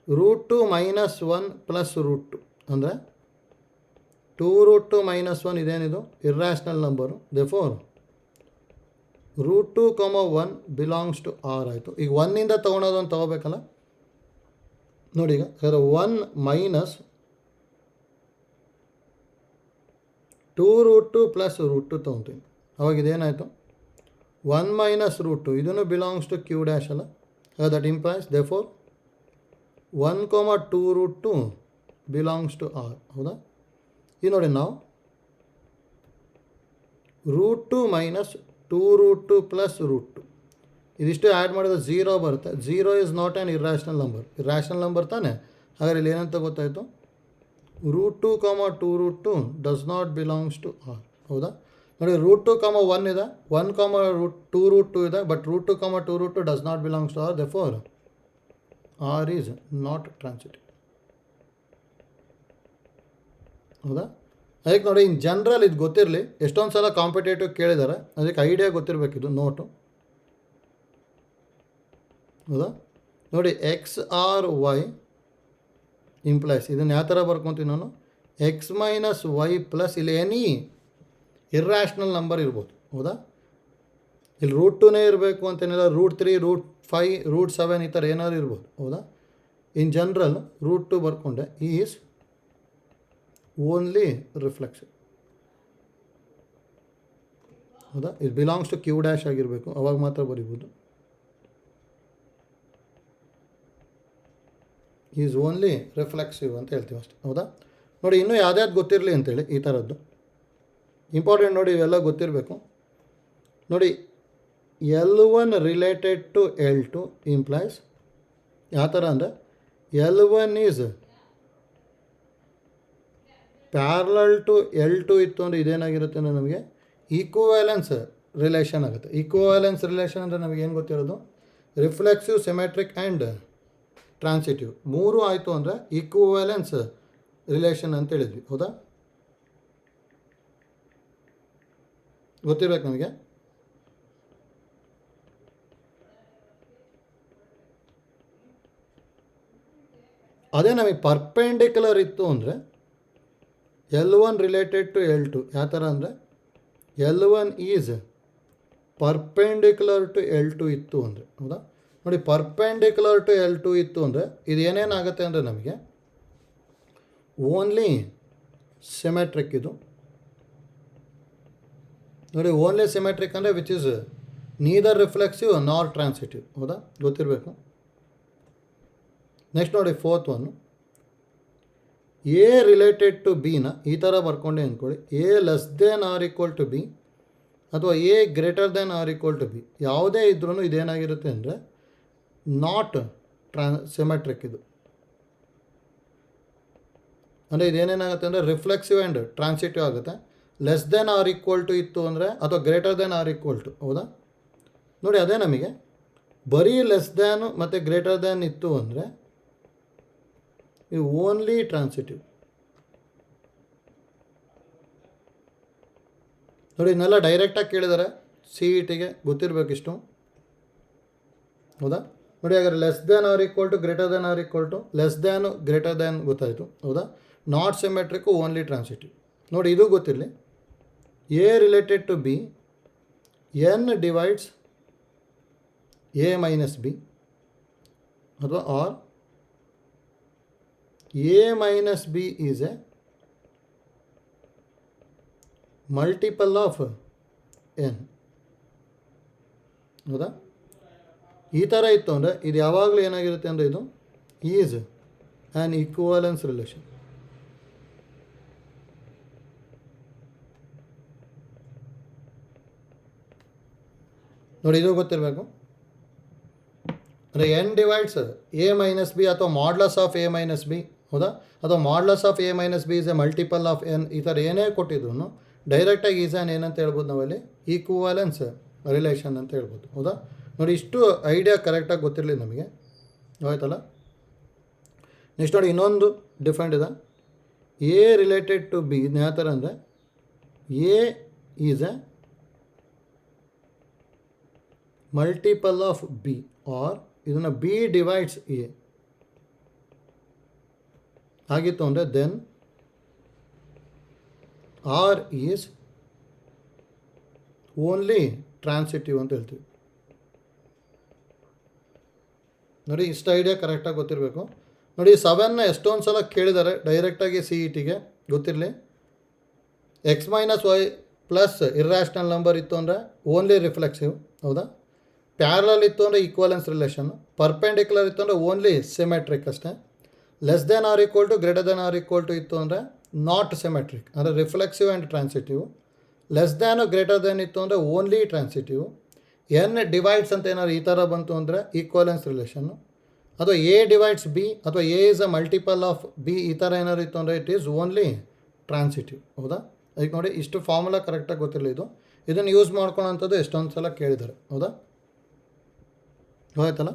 ರೂಟ್ 2 ಮೈನಸ್ 1 ಪ್ಲಸ್ ರೂಟ್ 2 ಅಂದರೆ 2 ರೂಟ್ 2 ಮೈನಸ್ 1 ಇದೇನಿದು ಇರ್ರಾಷ್ನಲ್ ನಂಬರು. ದೇರ್ಫೋರ್ ರೂಟ್ 2 ಕಾಮ 1 ಬಿಲಾಂಗ್ಸ್ ಟು ಆರ್ ಆಯಿತು. ಈಗ 1ಇಂದ ತೊಗೊಳೋದನ್ನು ತೊಗೋಬೇಕಲ್ಲ. ನೋಡಿ, ಈಗ 1 ಮೈನಸ್ 2 ರೂಟ್ 2 ಪ್ಲಸ್ ರೂಟ್ 2 ತೊಗೊತೀನಿ. ಅವಾಗ ಇದೇನಾಯಿತು, 1 ಮೈನಸ್ ರೂಟ್ 2, ಇದನ್ನು ಬಿಲಾಂಗ್ಸ್ ಟು ಕ್ಯೂ ಡ್ಯಾಶ್ ಅಲ್ಲ. ದಟ್ ಇಂಪ್ಲೈಸ್ ದೇರ್ಫೋರ್ 1 ಕಾಮ 2 ರೂಟ್ 2 ಬಿಲಾಂಗ್ಸ್ ಟು ಆರ್. ಹೌದಾ? ಈಗ ನೋಡಿ, ನಾವು root 2 minus 2 root 2 plus root 2 ಇದಿಷ್ಟು ಆ್ಯಡ್ ಮಾಡಿದ್ರೆ 0 ಬರುತ್ತೆ. 0 is not an irrational number. Irrational number ತಾನೆ. ಹಾಗಾದ್ರೆ ಇಲ್ಲಿ ಏನಂತ ಗೊತ್ತಾಯಿತು, root 2 comma 2 root 2 does not belongs to R. ಹೌದಾ? ನೋಡಿ, ರೂಟ್ 2 ಕಾಮ 1 ಇದೆ, 1 ಕಾಮ ರೂಟ್ 2 ರೂಟ್ 2 ಇದೆ, but root 2 comma 2 root 2 does not belongs to R. Therefore R is not transitive. ಹೌದಾ? ಅದಕ್ಕೆ ನೋಡಿ, ಇನ್ ಜನರಲ್ ಇದು ಗೊತ್ತಿರಲಿ. ಎಷ್ಟೊಂದು ಸಲ ಕಾಂಪಿಟೇಟಿವ್ ಕೇಳಿದ್ದಾರೆ, ಅದಕ್ಕೆ ಐಡಿಯಾ ಗೊತ್ತಿರಬೇಕಿದು ನೋಟು. ಹೌದಾ? ನೋಡಿ, ಎಕ್ಸ್ ಆರ್ ವೈ ಇಂಪ್ಲೈಸ್ ಇದನ್ನು ಯಾವ ಥರ ಬರ್ಕೊತೀನಿ ನಾನು, ಎಕ್ಸ್ ಮೈನಸ್ ವೈ ಪ್ಲಸ್ ಇಲ್ಲಿ ಎನಿ ಇರ್ರಾಷ್ನಲ್ ನಂಬರ್ ಇರ್ಬೋದು. ಹೌದಾ? ಇಲ್ಲಿ ರೂಟ್ 2ನೇ ಇರಬೇಕು ಅಂತೇನಿಲ್ಲ, ರೂಟ್ 3 ರೂಟ್ 5 ರೂಟ್ 7 ಈ ಥರ ಏನಾದ್ರು ಇರ್ಬೋದು. ಹೌದಾ? ಇನ್ ಜನರಲ್ ರೂಟ್ 2 ಬರ್ಕೊಂಡೆ ಈಸ್ ಓನ್ಲಿ ರಿಫ್ಲೆಕ್ಸಿವ್. ಹೌದಾ? ಇದು ಬಿಲಾಂಗ್ಸ್ ಟು ಕ್ಯೂ ಡ್ಯಾಶ್ ಆಗಿರಬೇಕು, ಅವಾಗ ಮಾತ್ರ ಬರಿಬೋದು. ಈಸ್ ಓನ್ಲಿ ರಿಫ್ಲೆಕ್ಸಿವ್ ಅಂತ ಹೇಳ್ತೀವಿ ಅಷ್ಟೇ. ಹೌದಾ? ನೋಡಿ, ಇನ್ನೂ ಯಾವ್ದಾವ್ದು ಗೊತ್ತಿರಲಿ ಅಂತೇಳಿ ಈ ಥರದ್ದು ಇಂಪಾರ್ಟೆಂಟ್ ನೋಡಿ, ಇವೆಲ್ಲ ಗೊತ್ತಿರಬೇಕು. ನೋಡಿ, L1 related to L2 implies ಯಾವ ಥರ ಅಂದರೆ L1 is parallel to L2 ಇತ್ತು ಅಂದರೆ ಇದೇನಾಗಿರುತ್ತೆ ಅಂದರೆ ನಮಗೆ ಈಕ್ವಿವ್ಯಾಲೆನ್ಸ್ ರಿಲೇಷನ್ ಆಗುತ್ತೆ. ಈಕ್ವಿವ್ಯಾಲೆನ್ಸ್ ರಿಲೇಷನ್ ಅಂದರೆ ನಮಗೆ ಏನು ಗೊತ್ತಿರೋದು, ರಿಫ್ಲೆಕ್ಸಿವ್, ಸಿಮೆಟ್ರಿಕ್ ಆ್ಯಂಡ್ ಟ್ರಾನ್ಸಿಟಿವ್ ಮೂರು ಆಯಿತು ಅಂದರೆ ಈಕ್ವಿವ್ಯಾಲೆನ್ಸ್ ರಿಲೇಷನ್ ಅಂತ ಹೇಳಿದ್ವಿ. ಹೌದಾ? ಗೊತ್ತಿರ್ಬೇಕು ನಮಗೆ. ಅದೇ ನಮಗೆ ಪರ್ಪೆಂಡಿಕ್ಯುಲರ್ ಇತ್ತು ಅಂದರೆ L1 ರಿಲೇಟೆಡ್ ಟು L2 ಯಾವ ಥರ ಅಂದರೆ L1 is perpendicular to L2 ಇತ್ತು ಅಂದರೆ. ಹೌದಾ? ನೋಡಿ, ಪರ್ಪೆಂಡಿಕ್ಯುಲರ್ ಟು L2 ಇತ್ತು ಅಂದರೆ ಇದು ಏನೇನಾಗುತ್ತೆ ಅಂದರೆ ನಮಗೆ ಓನ್ಲಿ ಸಿಮೆಟ್ರಿಕ್. ಇದು ನೋಡಿ, ಓನ್ಲಿ ಸಿಮೆಟ್ರಿಕ್ ಅಂದರೆ which is neither reflexive nor transitive. ಹೌದಾ? ಗೊತ್ತಿರಬೇಕು. ನೆಕ್ಸ್ಟ್ ನೋಡಿ, ಫೋರ್ತ್ ಒನ್ನು, ಎ ರಿಲೇಟೆಡ್ ಟು ಬಿನ ಈ ಥರ ಬರ್ಕೊಂಡೆ ಅಂದ್ಕೊಳ್ಳಿ. A less than or equal to b ಅಥವಾ a greater than or equal to b ಯಾವುದೇ ಇದ್ರೂ ಇದೇನಾಗಿರುತ್ತೆ ಅಂದರೆ ನಾಟ್ ಸಿಮೆಟ್ರಿಕ್. ಇದು ಅಂದರೆ ಇದೇನೇನಾಗುತ್ತೆ ಅಂದರೆ ರಿಫ್ಲೆಕ್ಸಿವ್ ಆ್ಯಂಡ್ ಟ್ರಾನ್ಸಿಟಿವ್ ಆಗುತ್ತೆ. Less than or equal to ಇತ್ತು ಅಂದರೆ ಅಥವಾ greater than or equal to. ಹೌದಾ? ನೋಡಿ, ಅದೇ ನಮಗೆ ಬರೀ ಲೆಸ್ ದ್ಯಾನು ಮತ್ತು ಗ್ರೇಟರ್ ದ್ಯಾನ್ ಇತ್ತು ಅಂದರೆ ಇದು ಓನ್ಲಿ ಟ್ರಾನ್ಸಿಟಿವ್. ನೋಡಿ, ಇದನ್ನೆಲ್ಲ ಡೈರೆಕ್ಟಾಗಿ ಕೇಳಿದ್ದಾರೆ CETಗೆ, ಗೊತ್ತಿರಬೇಕಿಷ್ಟು. ಹೌದಾ? ನೋಡಿ, ಹಾಗಾದ್ರೆ less than or equal to greater than or equal to less than greater than ಗೊತ್ತಾಯಿತು. ಹೌದಾ? Not symmetric only transitive. ನೋಡಿ, ಇದು ಗೊತ್ತಿರಲಿ. A related to b n divides a minus b ಅಥವಾ or a minus b is a multiple of n. ಹೌದಾ? ಈ ಥರ ಇತ್ತು ಅಂದರೆ ಇದು ಯಾವಾಗಲೂ ಏನಾಗಿರುತ್ತೆ ಅಂದರೆ ಇದು ಈಸ್ ಆ್ಯನ್ ಈಕ್ವಲೆನ್ಸ್ ರಿಲೇಷನ್. ನೋಡಿ, ಇದು ಗೊತ್ತಿರಬೇಕು. ಅಂದರೆ n divides a minus b ಅಥವಾ modulus of a minus b. ಹೌದಾ? ಅಥವಾ modulus of a minus b is a multiple of n. ಈ ಥರ ಏನೇ ಕೊಟ್ಟಿದ್ರು ಡೈರೆಕ್ಟಾಗಿ ಈಸ್ ಆ್ಯನ್ ಏನಂತ ಹೇಳ್ಬೋದು ನಾವಲ್ಲಿ ಈಕ್ವಲೆನ್ಸ್ ರಿಲೇಷನ್ ಅಂತ ಹೇಳ್ಬೋದು. ಹೌದಾ? ನೋಡಿ, ಇಷ್ಟು ಐಡಿಯಾ ಕರೆಕ್ಟಾಗಿ ಗೊತ್ತಿರಲಿ ನಮಗೆ. ಆಯ್ತಲ್ಲ? ನೆಕ್ಸ್ಟ್ ನೋಡಿ, ಇನ್ನೊಂದು ಡಿಫ್ರೆಂಟ್ ಇದೆ. ಎ ರಿಲೇಟೆಡ್ ಟು ಬಿ ಯಾವ ಥರ ಅಂದರೆ a is a multiple of b or ಇದನ್ನು ಬಿ ಡಿವೈಡ್ಸ್ ಎ ಆಗಿತ್ತು ಅಂದರೆ then R is only transitive ಅಂತ ಹೇಳ್ತೀವಿ. ನೋಡಿ, ಇಷ್ಟು ಐಡಿಯಾ ಕರೆಕ್ಟಾಗಿ ಗೊತ್ತಿರಬೇಕು. ನೋಡಿ, 7ನ ಎಷ್ಟೊಂದು ಸಲ ಕೇಳಿದ್ದಾರೆ ಡೈರೆಕ್ಟಾಗಿ CETಗೆ, ಗೊತ್ತಿರಲಿ. X minus y plus irrational number ಇತ್ತು ಅಂದರೆ ಓನ್ಲಿ ರಿಫ್ಲೆಕ್ಸಿವ್. ಹೌದಾ? ಪ್ಯಾರಲಲ್ ಇತ್ತು ಅಂದರೆ ಈಕ್ವಲೆನ್ಸ್ ರಿಲೇಷನ್. ಪರ್ಪೆಂಡಿಕ್ಯುಲರ್ ಇತ್ತು ಅಂದರೆ ಓನ್ಲಿ ಸಿಮೆಟ್ರಿಕ್ ಅಷ್ಟೇ. Less than or equal to greater than or equal to ಇತ್ತು ಅಂದರೆ ನಾಟ್ ಸಿಮೆಟ್ರಿಕ್, ಅಂದರೆ reflexive and transitive. Less than greater than ಇತ್ತು ಅಂದರೆ ಓನ್ಲಿ ಟ್ರಾನ್ಸಿಟಿವ್. ಎನ್ ಡಿವೈಡ್ಸ್ ಅಂತ ಏನಾದ್ರು ಈ ಥರ ಬಂತು ಅಂದರೆ ಈಕ್ವಲೆನ್ಸ್ ರಿಲೇಷನ್ನು. ಅಥವಾ ಎ ಡಿವೈಡ್ಸ್ ಬಿ ಅಥವಾ A is a multiple of B ಈ ಥರ ಏನಾದ್ರು ಇತ್ತು ಅಂದರೆ ಇಟ್ ಈಸ್ ಓನ್ಲಿ ಟ್ರಾನ್ಸಿಟಿವ್. ಹೌದಾ? ಅದಕ್ಕೆ ನೋಡಿ, ಇಷ್ಟು ಫಾರ್ಮುಲಾ ಕರೆಕ್ಟಾಗಿ ಗೊತ್ತಿರಲಿ. ಇದನ್ನು ಯೂಸ್ ಮಾಡ್ಕೊಳ್ಳೋಂಥದ್ದು ಎಷ್ಟೊಂದು ಸಲ ಕೇಳಿದ್ದಾರೆ. ಹೌದಾ? ಹೋಯ್ತಲ್ಲ?